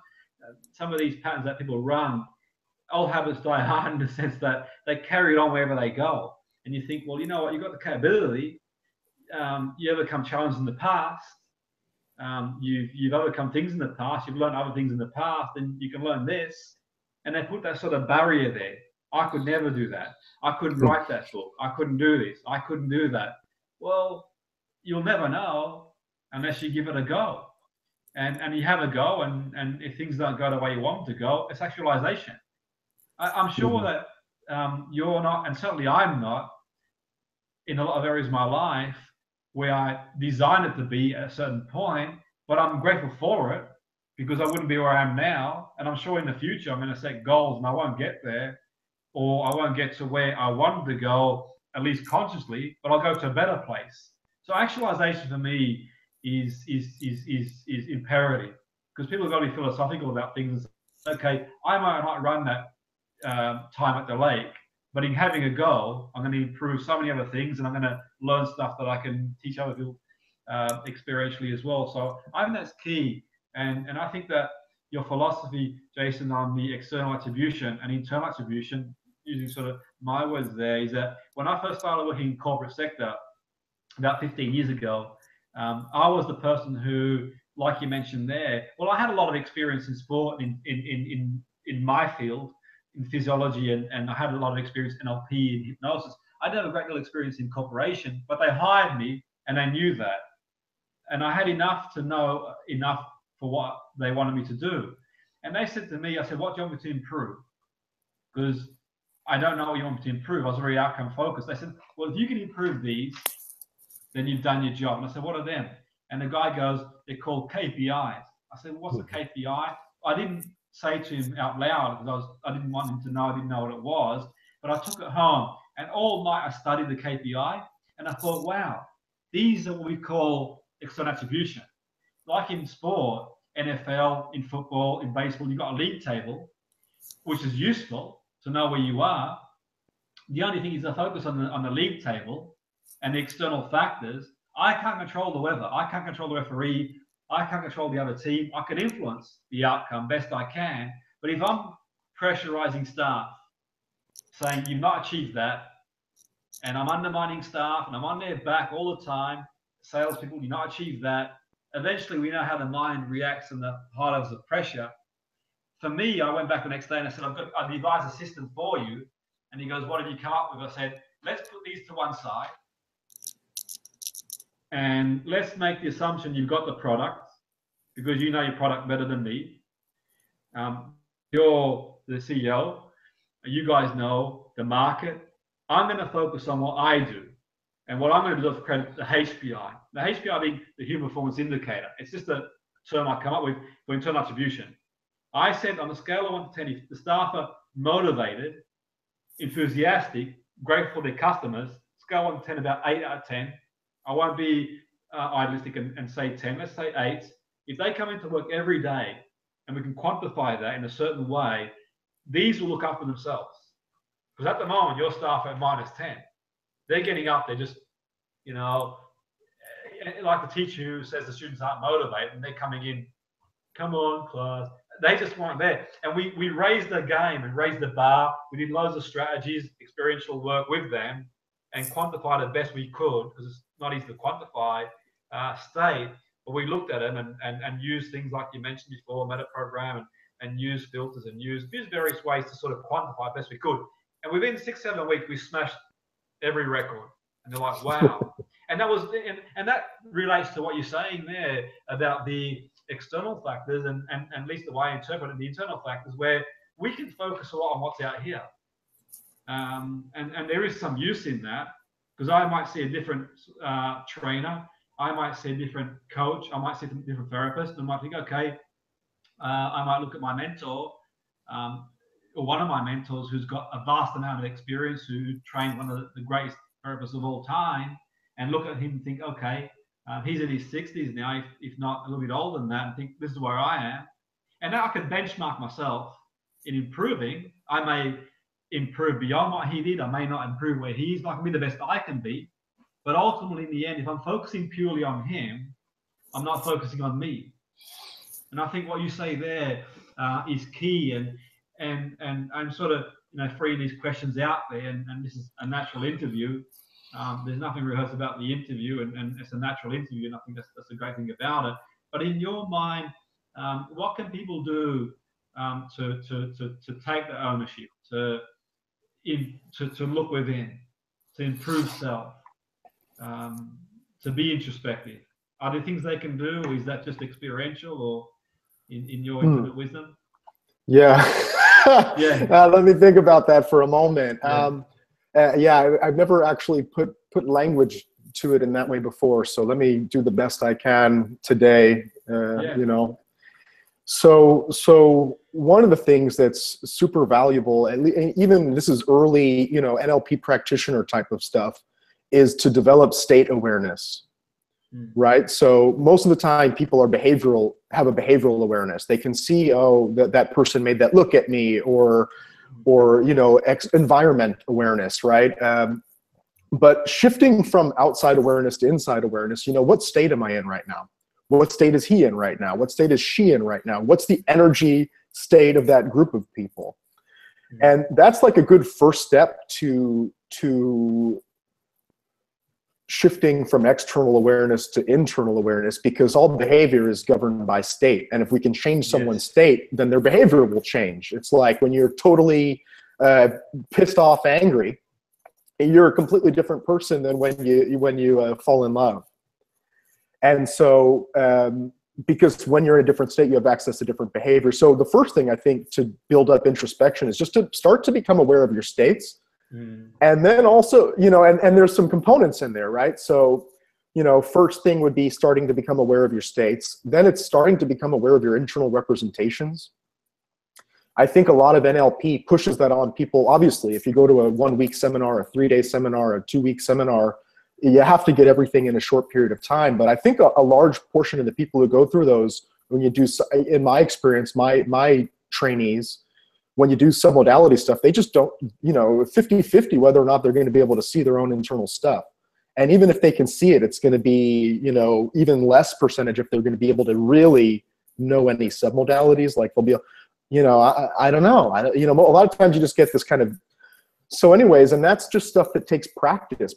some of these patterns that people run, old habits die hard in the sense that they carry it on wherever they go. And you think, well, you know what, you've got the capability, you overcome challenges in the past, you've overcome things in the past, you've learned other things in the past, and you can learn this. And they put that sort of barrier there. I could never do that. I couldn't write that book. I couldn't do this. I couldn't do that. Well, you'll never know unless you give it a go. And you have a go, and if things don't go the way you want them to go, it's actualization. I'm sure that you're not, and certainly I'm not, in a lot of areas of my life where I designed it to be at a certain point, but I'm grateful for it because I wouldn't be where I am now. And I'm sure in the future I'm going to set goals and I won't get there, or I won't get to where I wanted to go, at least consciously, but I'll go to a better place. So actualization for me is imperative, because people have got to be philosophical about things. Okay, I might not run that time at the lake, but in having a go, I'm going to improve so many other things, and I'm going to learn stuff that I can teach other people experientially as well. So I think that's key, and I think that your philosophy, Jason, on the external attribution and internal attribution, using sort of my words there, is that when I first started working in corporate sector about 15 years ago, I was the person who, like you mentioned there, well, I had a lot of experience in sport, in my field, in physiology, and I had a lot of experience in NLP and hypnosis. I didn't have a great deal of experience in corporation, but they hired me and they knew that. And I had enough to know enough for what they wanted me to do. And they said to me, I said, what do you want me to improve? Because I don't know what you want me to improve. I was very outcome focused. They said, well, if you can improve these, then you've done your job. And I said, what are them? And the guy goes, they're called KPIs. I said, well, what's a KPI? I didn't say to him out loud because I didn't want him to know. I didn't know what it was. But I took it home, and all night I studied the KPI, and I thought, wow, these are what we call external attribution. Like in sport, NFL, in football, in baseball, you've got a league table, which is useful to know where you are. The only thing is to focus on the league table and the external factors. I can't control the weather. I can't control the referee. I can't control the other team. I can influence the outcome best I can. But if I'm pressurizing staff, saying you've not achieved that, and I'm undermining staff and I'm on their back all the time, salespeople, you've not achieved that, eventually we know how the mind reacts and the high levels of pressure. For me, I went back the next day and I said, I've devised a system for you. And he goes, what have you come up with? I said, let's put these to one side. And let's make the assumption you've got the product, because you know your product better than me. You're the CEO. You guys know the market. I'm going to focus on what I do. And what I'm going to do is create the HPI. The HPI being the Human Performance Indicator. It's just a term I come up with for internal attribution. I said on a scale of 1 to 10, if the staff are motivated, enthusiastic, grateful for their customers, scale 1 to 10, about 8 out of 10. I won't be idealistic and say 10, let's say 8. If they come into work every day and we can quantify that in a certain way, these will look after themselves. Because at the moment, your staff are at minus 10. They're getting up, they're just, you know, like the teacher who says the students aren't motivated and they're coming in, come on, class. They just weren't there. And we raised the game and raised the bar. We did loads of strategies, experiential work with them, and quantified it best we could, because it's not easy to quantify state. But we looked at it and used things like you mentioned before, meta program, and used filters and used various ways to sort of quantify best we could. And within 6-7 weeks, we smashed every record. And they're like, wow. And that was, and that relates to what you're saying there about the external factors, and at least the way I interpret it, the internal factors, where we can focus a lot on what's out here. And there is some use in that, because I might see a different trainer, I might see a different coach, I might see a different therapist, and I might think, okay, I might look at my mentor, or one of my mentors who's got a vast amount of experience, who trained one of the greatest therapists of all time, and look at him and think, okay, he's in his 60s now, if not a little bit older than that, and think this is where I am. And now I can benchmark myself in improving. I may improve beyond what he did. I may not improve where he is, but I can be the best I can be. But ultimately, in the end, if I'm focusing purely on him, I'm not focusing on me. And I think what you say there is key. And I'm sort of, throwing these questions out there. And this is a natural interview. There's nothing rehearsed about the interview, and it's a natural interview, and I think that's a great thing about it. But in your mind, what can people do to take the ownership, to look within, to improve self, to be introspective? Are there things they can do, or is that just experiential, or in your infinite wisdom? Yeah. Yeah. Let me think about that for a moment. Yeah. I've never actually put language to it in that way before. So let me do the best I can today. So one of the things that's super valuable, and even this is early, NLP practitioner type of stuff, is to develop state awareness. Right? So most of the time people have a behavioral awareness. They can see, oh, that person made that look at me, or environment awareness, right? But shifting from outside awareness to inside awareness, what state am I in right now? What state is he in right now? What state is she in right now? What's the energy state of that group of people? And that's like a good first step to shifting from external awareness to internal awareness, because all behavior is governed by state. And if we can change someone's state, then their behavior will change. It's like when you're totally pissed off, angry, you're a completely different person than when you fall in love. And so, because when you're in a different state, you have access to different behavior. So the first thing I think to build up introspection is just to start to become aware of your states. And then also, and there's some components in there, right? So, first thing would be starting to become aware of your states. Then it's starting to become aware of your internal representations. I think a lot of NLP pushes that on people. Obviously, if you go to a 1-week seminar, a 3-day seminar, a 2-week seminar, you have to get everything in a short period of time. But I think a large portion of the people who go through those, when you do, in my experience, my trainees, when you do submodality stuff, they just don't, 50-50 whether or not they're going to be able to see their own internal stuff. And even if they can see it, it's going to be, even less percentage if they're going to be able to really know any submodalities. Like they'll be, I don't know. A lot of times you just get this kind of, so anyways, and that's just stuff that takes practice.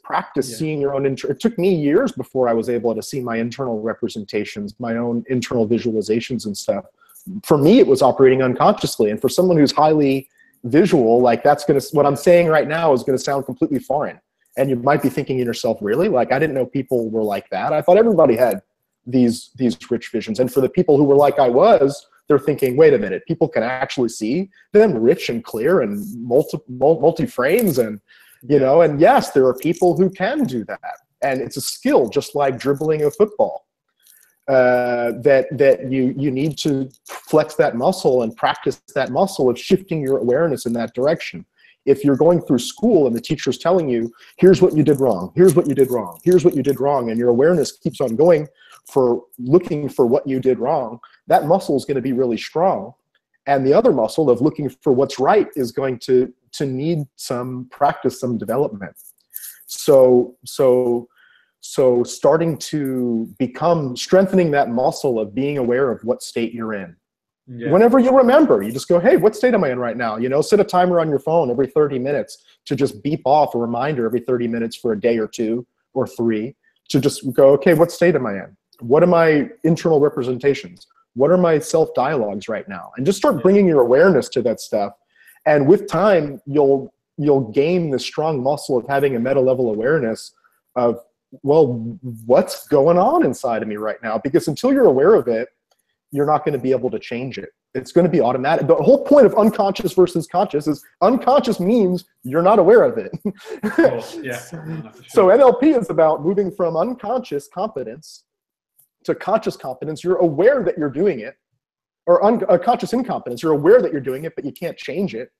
Seeing your own, it took me years before I was able to see my internal representations, my own internal visualizations and stuff. For me, it was operating unconsciously. And for someone who's highly visual, like what I'm saying right now is going to sound completely foreign. And you might be thinking to yourself, really? Like, I didn't know people were like that. I thought everybody had these rich visions. And for the people who were like I was, they're thinking, wait a minute, people can actually see them rich and clear and multi-frames. And, and yes, there are people who can do that. And it's a skill, just like dribbling a football. That you need to flex that muscle and practice that muscle of shifting your awareness in that direction. If you're going through school and the teacher's telling you, here's what you did wrong, here's what you did wrong, here's what you did wrong, and your awareness keeps on going for looking for what you did wrong, that muscle is going to be really strong. And the other muscle of looking for what's right is going to need some practice, some development. So starting to strengthening that muscle of being aware of what state you're in. Yeah. Whenever you remember, you just go, hey, what state am I in right now? Set a timer on your phone every 30 minutes to just beep off a reminder every 30 minutes for a day or 2 or 3 to just go, okay, what state am I in? What are my internal representations? What are my self-dialogues right now? And just start bringing your awareness to that stuff. And with time, you'll gain the strong muscle of having a meta-level awareness of, well, what's going on inside of me right now? Because until you're aware of it, you're not going to be able to change it. It's going to be automatic. The whole point of unconscious versus conscious is unconscious means you're not aware of it. So NLP is about moving from unconscious competence to conscious competence. You're aware that you're doing it, or conscious incompetence. You're aware that you're doing it, but you can't change it.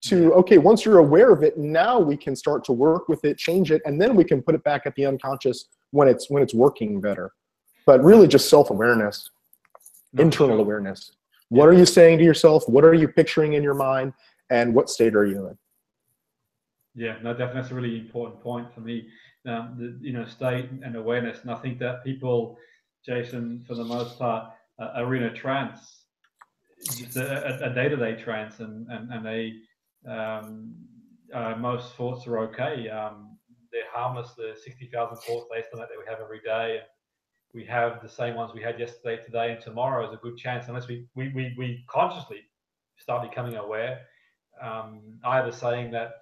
To, okay, once you're aware of it, now we can start to work with it, change it, and then we can put it back at the unconscious when it's working better. But really just self-awareness, internal awareness. What are you saying to yourself? What are you picturing in your mind? And what state are you in? Yeah, no, definitely that's a really important point for me. state and awareness. And I think that people, Jason, for the most part, are in a trance, just a day-to-day trance, and they most thoughts are okay. They're harmless. The 60,000 thoughts they estimate that we have every day. And we have the same ones we had yesterday, today, and tomorrow is a good chance, unless we consciously start becoming aware. I have a saying that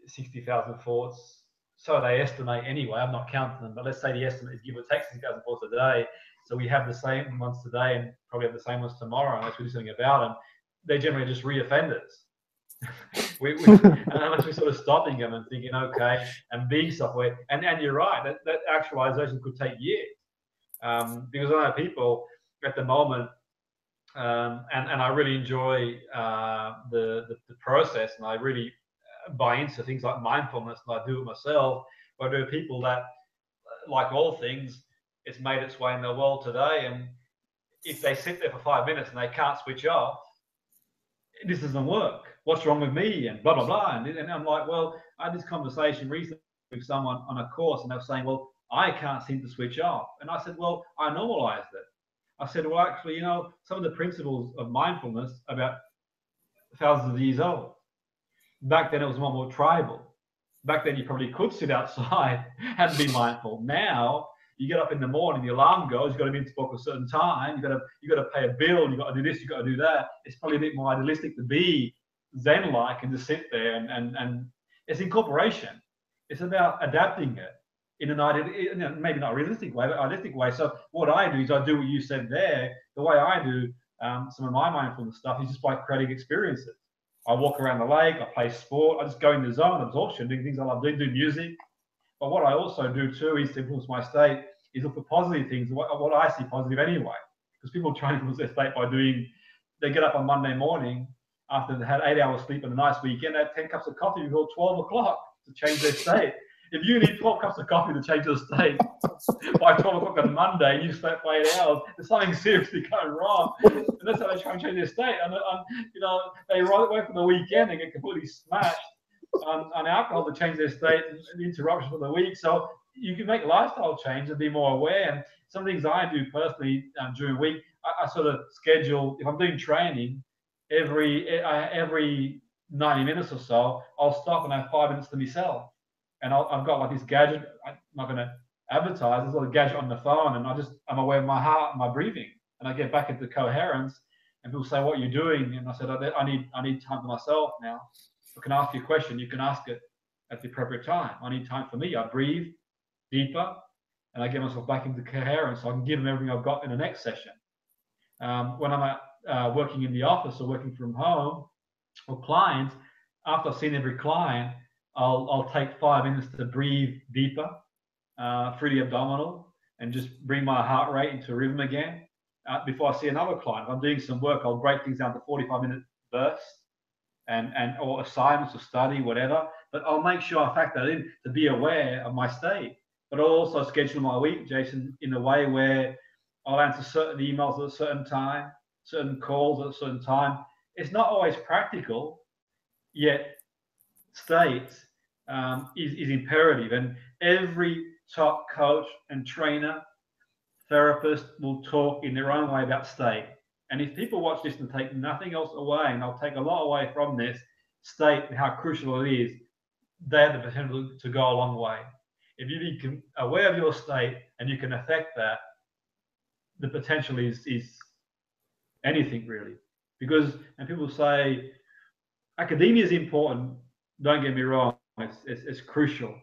60,000 thoughts, so they estimate anyway, I'm not counting them, but let's say the estimate is give or take 60,000 thoughts a day. So we have the same ones today and probably have the same ones tomorrow, unless we do something about them. They're generally just re-offenders. Unless we're sort of stopping them and thinking, okay, and being software. And you're right, that actualization could take years. Because I know people at the moment, and I really enjoy the process, and I really buy into things like mindfulness, and I do it myself. But there are people that, like all things, it's made its way in the world today, and if they sit there for 5 minutes and they can't switch off, this doesn't work. What's wrong with me? And blah, blah, blah. And I'm like, well, I had this conversation recently with someone on a course, and they were saying, well, I can't seem to switch off. And I said, well, I normalized it. I said, well, actually, some of the principles of mindfulness are about thousands of years old. Back then, it was more tribal. Back then, you probably could sit outside and be mindful. Now, you get up in the morning, the alarm goes, you've got to be into work at a certain time, you've got to pay a bill, you've got to do this, you've got to do that. It's probably a bit more idealistic to be Zen-like and just sit there, and it's incorporation. It's about adapting it in an ideal, maybe not a realistic way, but idealistic way. So what I do is I do what you said there. The way I do some of my mindfulness stuff is just by creating experiences. I walk around the lake, I play sport, I just go in the zone of absorption, doing things I love doing, do music. But what I also do too is to influence my state, is look for positive things, what I see positive anyway. Because people try to influence their state by they get up on Monday morning after they had 8 hours sleep and a nice weekend, they have 10 cups of coffee before 12 o'clock to change their state. If you need 12 cups of coffee to change your state by 12 o'clock on Monday and you slept for 8 hours, there's something seriously going wrong. And that's how they try and change their state. And they work for the weekend and get completely smashed on alcohol to change their state and the interruption for the week. So you can make lifestyle change and be more aware. And some things I do personally during the week, I sort of schedule, if I'm doing training, every 90 minutes or so, I'll stop and have 5 minutes to myself. And I've got like this gadget, I'm not going to advertise, there's a little gadget on the phone, and I'm aware of my heart and my breathing. And I get back into coherence, and people say, what are you doing? And I said, I need time for myself now. I can ask you a question, you can ask it at the appropriate time. I need time for me. I breathe deeper, and I get myself back into coherence so I can give them everything I've got in the next session. When I'm working in the office or working from home or clients, after I've seen every client, I'll take 5 minutes to breathe deeper through the abdominal and just bring my heart rate into rhythm again before I see another client. If I'm doing some work, I'll break things down to 45-minute bursts or assignments or study, whatever. But I'll make sure I factor that in to be aware of my state. But I'll also schedule my week, Jason, in a way where I'll answer certain emails at a certain time, certain calls at a certain time. It's not always practical, yet state is imperative. And every top coach and trainer, therapist will talk in their own way about state. And if people watch this and take nothing else away, and they'll take a lot away from this state and how crucial it is, they have the potential to go a long way. If you become aware of your state and you can affect that, the potential is anything really. Because, and people say, academia is important, don't get me wrong, it's crucial.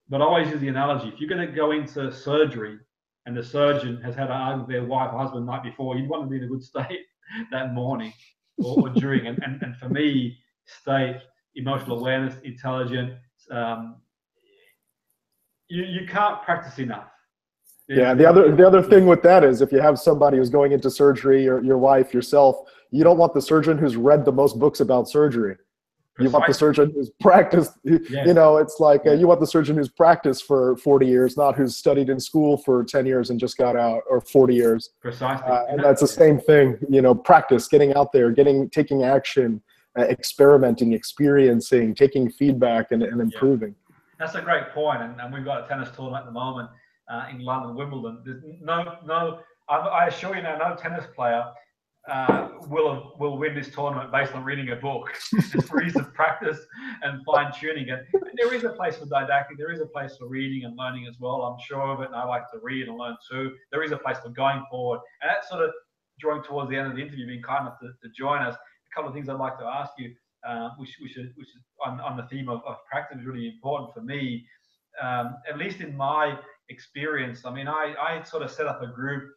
But I always use the analogy, if you're going to go into surgery and the surgeon has had an argument with their wife or husband the night before, you'd want to be in a good state that morning or during. And for me, state, emotional awareness, intelligence, you can't practice enough. Yeah, the other thing with that is if you have somebody who's going into surgery, or your wife, yourself, you don't want the surgeon who's read the most books about surgery. You want the surgeon who's practiced, it's like you want the surgeon who's practiced for 40 years, not who's studied in school for 10 years and just got out, or 40 years. Precisely. And that's the same thing, practice, getting out there, taking action, experimenting, experiencing, taking feedback and improving. That's a great point, and we've got a tennis tournament at the moment in London, Wimbledon. There's I assure you now, no tennis player will win this tournament based on reading a book. It's for ease of practice and fine tuning. And there is a place for didactic. There is a place for reading and learning as well. I'm sure of it, and I like to read and learn too. There is a place for going forward, and that's sort of drawing towards the end of the interview, being kind enough to join us. A couple of things I'd like to ask you, which is on the theme of practice, is really important for me. At least in my experience, I mean, I sort of set up a group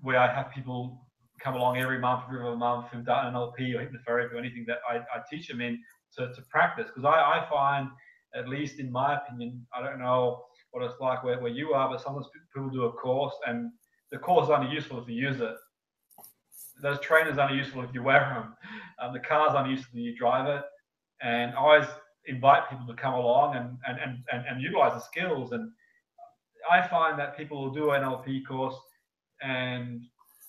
where I have people come along every other month who've done NLP or hypnotherapy or anything that I teach them in to practice. Because I find, at least in my opinion, I don't know what it's like where you are, but sometimes people do a course and the course is only useful if you use it. Those trainers are only useful if you wear them. The car's only useful if you drive it. And I always invite people to come along and utilize the skills. And I find that people will do an NLP course, and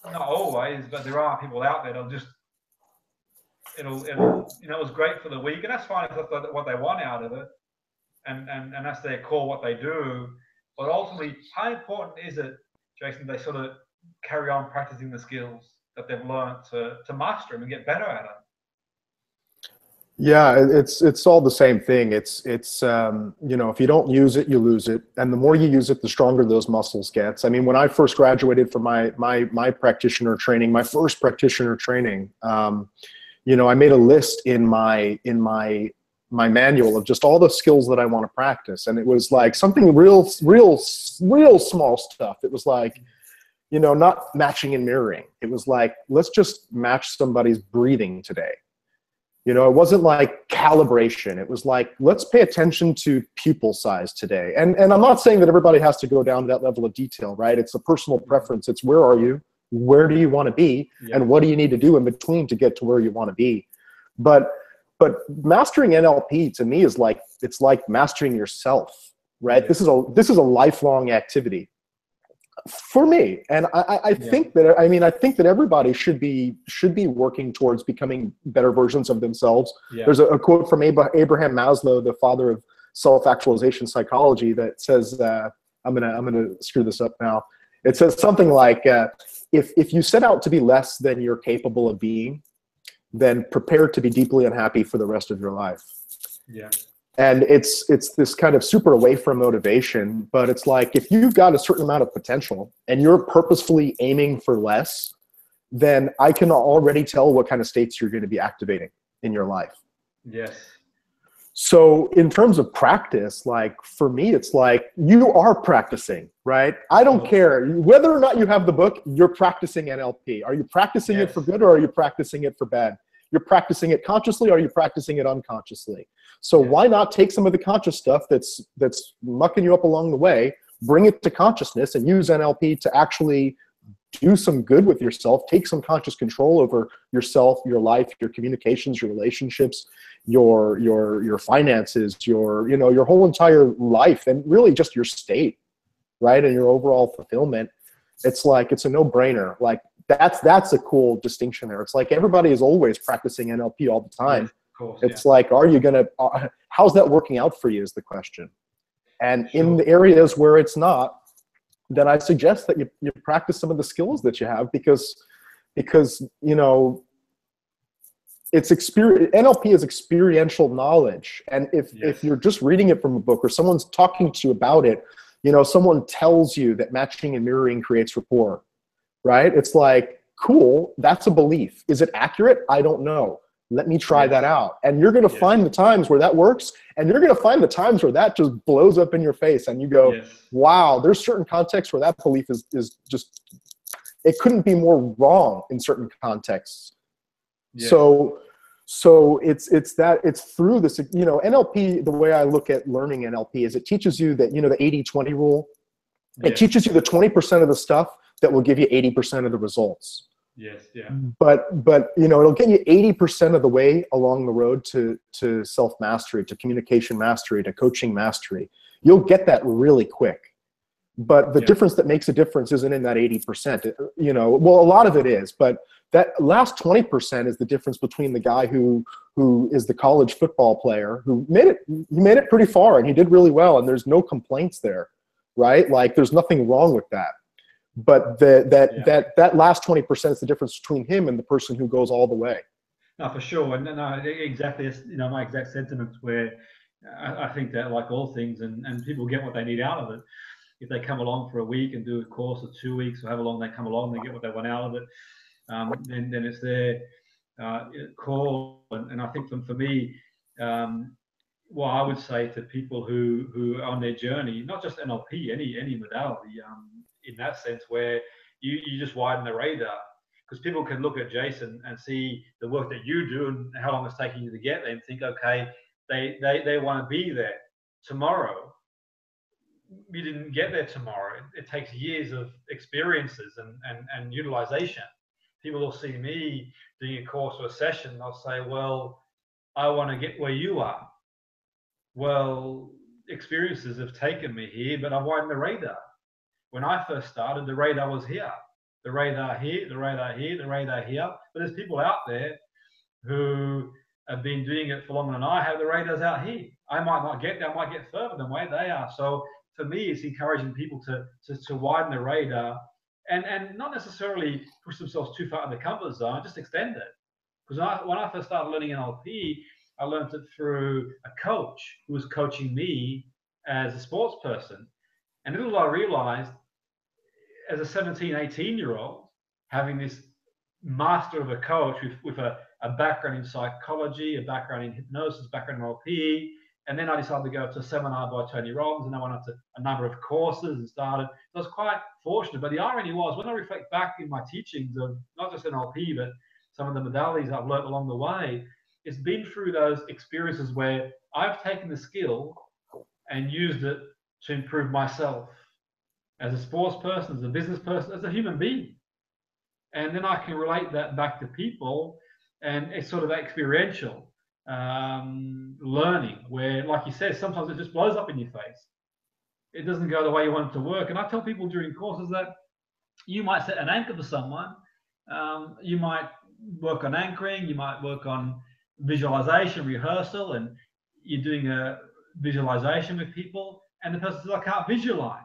not always, but there are people out there that'll just, it'll it was great for the week, and that's fine if that's what they want out of it, and that's their core, what they do. But ultimately, how important is it, Jason, they sort of carry on practicing the skills that they've learned to master them and get better at them? Yeah, it's all the same thing. It's you know, if you don't use it, you lose it, and the more you use it, the stronger those muscles gets. I mean, when I first graduated from my practitioner training, my first practitioner training, you know, I made a list in my manual of just all the skills that I want to practice, and it was like something real small stuff. It was like, you know, not matching and mirroring. It was like, let's just match somebody's breathing today. You know, it wasn't like calibration. It was like, let's pay attention to pupil size today. And I'm not saying that everybody has to go down to that level of detail, right? It's a personal preference. It's where are you? Where do you want to be? Yeah. And what do you need to do in between to get to where you want to be? But mastering NLP to me is like, it's like mastering yourself, right? Yeah. This is a lifelong activity for me. And I think that, I mean, I think that everybody should be working towards becoming better versions of themselves. Yeah. There's a quote from Abraham Maslow, the father of self-actualization psychology, that says, I'm gonna screw this up now. It says something like, if you set out to be less than you're capable of being, then prepare to be deeply unhappy for the rest of your life. Yeah. And it's this kind of super away from motivation, but it's like, if you've got a certain amount of potential and you're purposefully aiming for less, then I can already tell what kind of states you're going to be activating in your life. Yes. So in terms of practice, like for me, it's like you are practicing, right? I don't care whether or not you have the book, you're practicing NLP. Are you practicing it for good, or are you practicing it for bad? You're practicing it consciously, or are you practicing it unconsciously? So why not take some of the conscious stuff that's mucking you up along the way, bring it to consciousness, and use NLP to actually do some good with yourself, take some conscious control over yourself, your life, your communications, your relationships, your finances, your whole entire life, and really just your state, right? And your overall fulfillment. It's like, it's a no-brainer. Like that's a cool distinction there. It's like everybody is always practicing NLP all the time. Yeah. Cool, it's like, are you gonna, how's that working out for you is the question. And in the areas where it's not, then I suggest that you practice some of the skills that you have, because you know, it's NLP is experiential knowledge. And if you're just reading it from a book, or someone's talking to you about it, you know, someone tells you that matching and mirroring creates rapport, right? It's like, cool, that's a belief. Is it accurate? I don't know. Let me try that out. And you're going to find the times where that works, and you're going to find the times where that just blows up in your face, and you go, wow, there's certain contexts where that belief is just, it couldn't be more wrong in certain contexts. So it's through this, you know, NLP, the way I look at learning NLP is it teaches you that, you know, the 80-20 rule. It teaches you the 20% of the stuff that will give you 80% of the results. Yes, yeah. But you know, it'll get you 80% of the way along the road to self-mastery, to communication mastery, to coaching mastery. You'll get that really quick. But the difference that makes a difference isn't in that 80%. You know, well, a lot of it is, but that last 20% is the difference between the guy who is the college football player who made it pretty far and he did really well and there's no complaints there, right? Like there's nothing wrong with that. But that last 20% is the difference between him and the person who goes all the way. No, for sure. And no, exactly. It's, you know, my exact sentiments where I think that like all things and people get what they need out of it. If they come along for a week and do a course or 2 weeks or however long they come along, they get what they want out of it. Then it's their call. And I think for me, what I would say to people who are on their journey, not just NLP, any modality, in that sense where you just widen the radar. Because people can look at Jason and see the work that you do and how long it's taking you to get there and think, okay, they want to be there tomorrow. You didn't get there tomorrow. It takes years of experiences and utilization. People will see me doing a course or a session. They'll say, well, I want to get where you are. Well, experiences have taken me here, but I've widened the radar. When I first started, the radar was here. The radar here, the radar here, the radar here. But there's people out there who have been doing it for longer than I have. The radar's out here. I might not get there. I might get further than where they are. So for me, it's encouraging people to widen the radar and not necessarily push themselves too far in the comfort zone, just extend it. Because when I first started learning NLP, I learned it through a coach who was coaching me as a sports person. And little I realized, as a 17, 18-year-old, having this master of a coach with a background in psychology, a background in hypnosis, background in NLP, and then I decided to go to a seminar by Tony Robbins, and I went up to a number of courses and started. So I was quite fortunate. But the irony was, when I reflect back in my teachings of not just NLP, but some of the modalities I've learned along the way, it's been through those experiences where I've taken the skill and used it to improve myself as a sports person, as a business person, as a human being. And then I can relate that back to people, and it's sort of experiential learning where, like you said, sometimes it just blows up in your face. It doesn't go the way you want it to work. And I tell people during courses that you might set an anchor for someone. You might work on anchoring, you might work on visualization, rehearsal, and you're doing a visualization with people, and the person says, I can't visualize.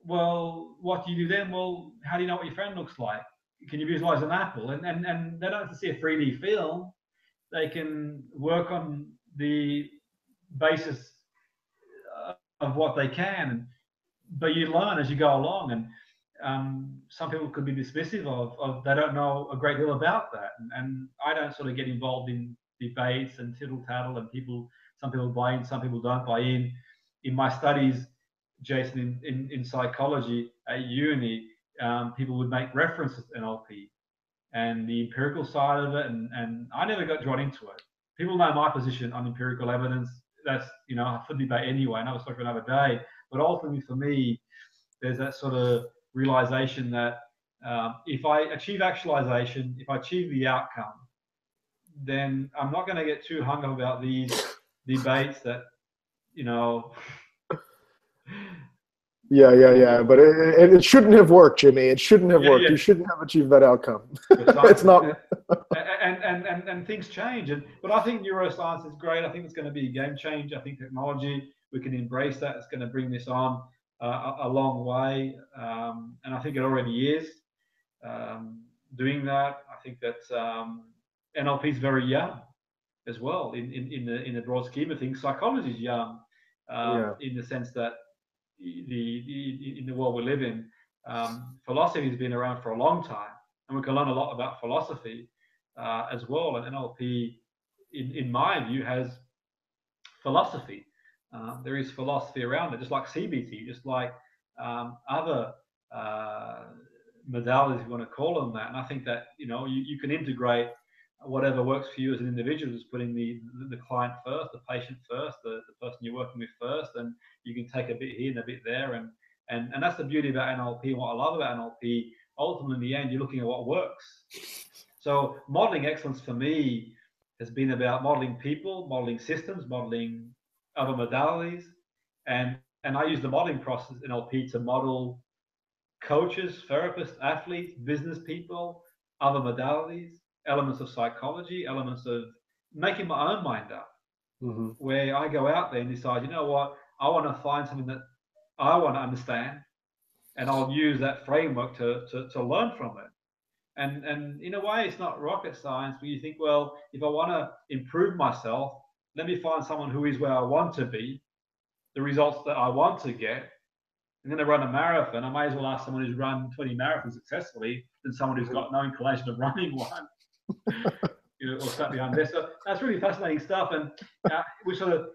Well, what do you do then? Well, how do you know what your friend looks like? Can you visualize an apple? And they don't have to see a 3D film. They can work on the basis of what they can, but you learn as you go along. And some people could be dismissive of they don't know a great deal about that. And I don't sort of get involved in debates and tittle tattle, and some people buy in, some people don't buy in. In my studies, Jason, in psychology at uni, people would make references to NLP and the empirical side of it, and I never got drawn into it. People know my position on empirical evidence. That's, you know, for debate anyway, another story for another day. But ultimately, for me, there's that sort of realization that if I achieve actualization, if I achieve the outcome, then I'm not going to get too hung up about these debates that, you know. Yeah. But it shouldn't have worked, Jimmy. It shouldn't have worked. You shouldn't have achieved that outcome. It's not. And things change. But I think neuroscience is great. I think it's going to be a game changer. I think technology, we can embrace that. It's going to bring this on a long way. And I think it already is doing that. I think that NLP is very young as well in the broad scheme of things. Psychology is young in the sense that in the world we live in, philosophy has been around for a long time, and we can learn a lot about philosophy as well. And NLP, in my view, has philosophy. There is philosophy around it, just like CBT, just like other modalities, if you want to call them that. And I think that, you know, you can integrate whatever works for you as an individual, just putting the client first, the patient first, the person you're working with first, and you can take a bit here and a bit there. And that's the beauty about NLP. And what I love about NLP, ultimately in the end, you're looking at what works. So modeling excellence for me has been about modeling people, modeling systems, modeling other modalities. And I use the modeling process in NLP to model coaches, therapists, athletes, business people, other modalities, elements of psychology, elements of making my own mind up, where I go out there and decide, you know what, I want to find something that I want to understand, and I'll use that framework to learn from it. And in a way, it's not rocket science, but you think, well, if I want to improve myself, let me find someone who is where I want to be, the results that I want to get. I'm going to run a marathon. I may as well ask someone who's run 20 marathons successfully than someone who's got no inclination of running one, or sat behind there. So that's really fascinating stuff. And we sort of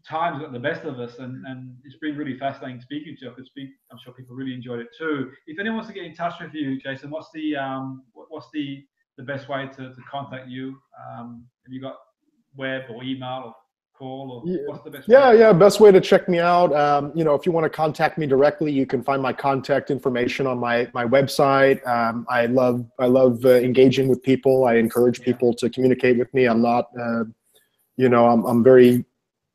time's got the best of us, and it's been really fascinating speaking to you. I'm sure people really enjoyed it too. If anyone wants to get in touch with you, Jason, what's the best way to contact you? Have you got web or email or call, or what's the best way? Yeah, best way to check me out. If you want to contact me directly, you can find my contact information on my website. I love engaging with people. I encourage people to communicate with me. I'm not, I'm very,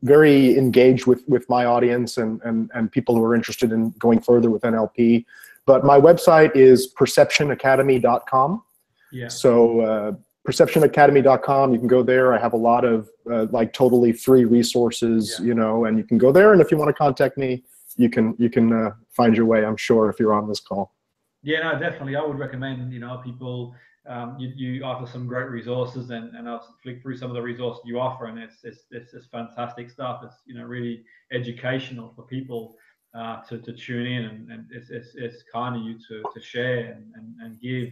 very engaged with my audience and people who are interested in going further with NLP. But my website is perceptionacademy.com. Yeah. So perceptionacademy.com, you can go there. I have a lot of like totally free resources, and you can go there. And if you want to contact me, you can find your way, I'm sure, if you're on this call. Yeah, no, definitely. I would recommend, people, you offer some great resources, and I'll flick through some of the resources you offer, and it's fantastic stuff. It's, really educational for people to tune in, and it's kind of you to share and give.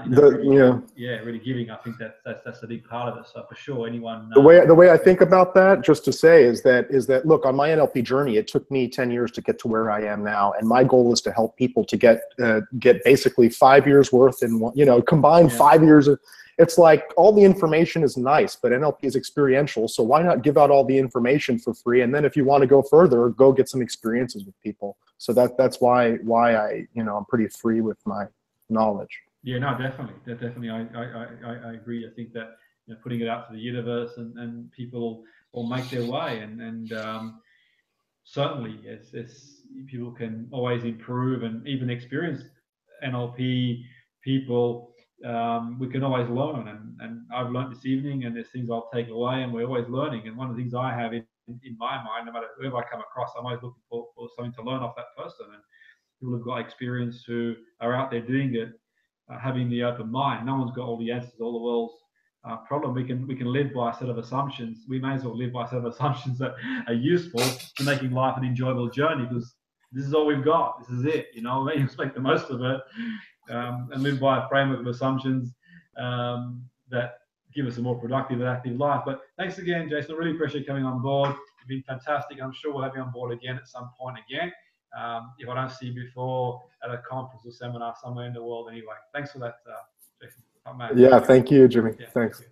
Really giving. I think that's a big part of it. So for sure, anyone. The way I think about that, just to say, is that look, on my NLP journey, it took me 10 years to get to where I am now, and my goal is to help people to get basically 5 years worth in one, combine 5 years of. It's like all the information is nice, but NLP is experiential. So why not give out all the information for free? And then if you want to go further, go get some experiences with people. So that's why I I'm pretty free with my knowledge. Yeah, no, definitely. I agree. I think that putting it out to the universe and people will make their way, and certainly it's people can always improve and even experience NLP people. We can always learn, and I've learned this evening, and there's things I'll take away, and we're always learning. And one of the things I have in my mind, no matter whoever I come across, I'm always looking for something to learn off that person. And people who've got experience who are out there doing it. Having the open mind. No one's got all the answers, all the world's problem. We can live by a set of assumptions. We may as well live by a set of assumptions that are useful to making life an enjoyable journey, because this is all we've got. This is it. Let's make the most of it, and live by a framework of assumptions that give us a more productive and active life. But thanks again, Jason. I really appreciate you coming on board. You've been fantastic. I'm sure we'll have you on board again at some point again. If I don't see you before at a conference or seminar somewhere in the world anyway. Thanks for that, Jason. Yeah, thank you, Jimmy. Yeah, thanks.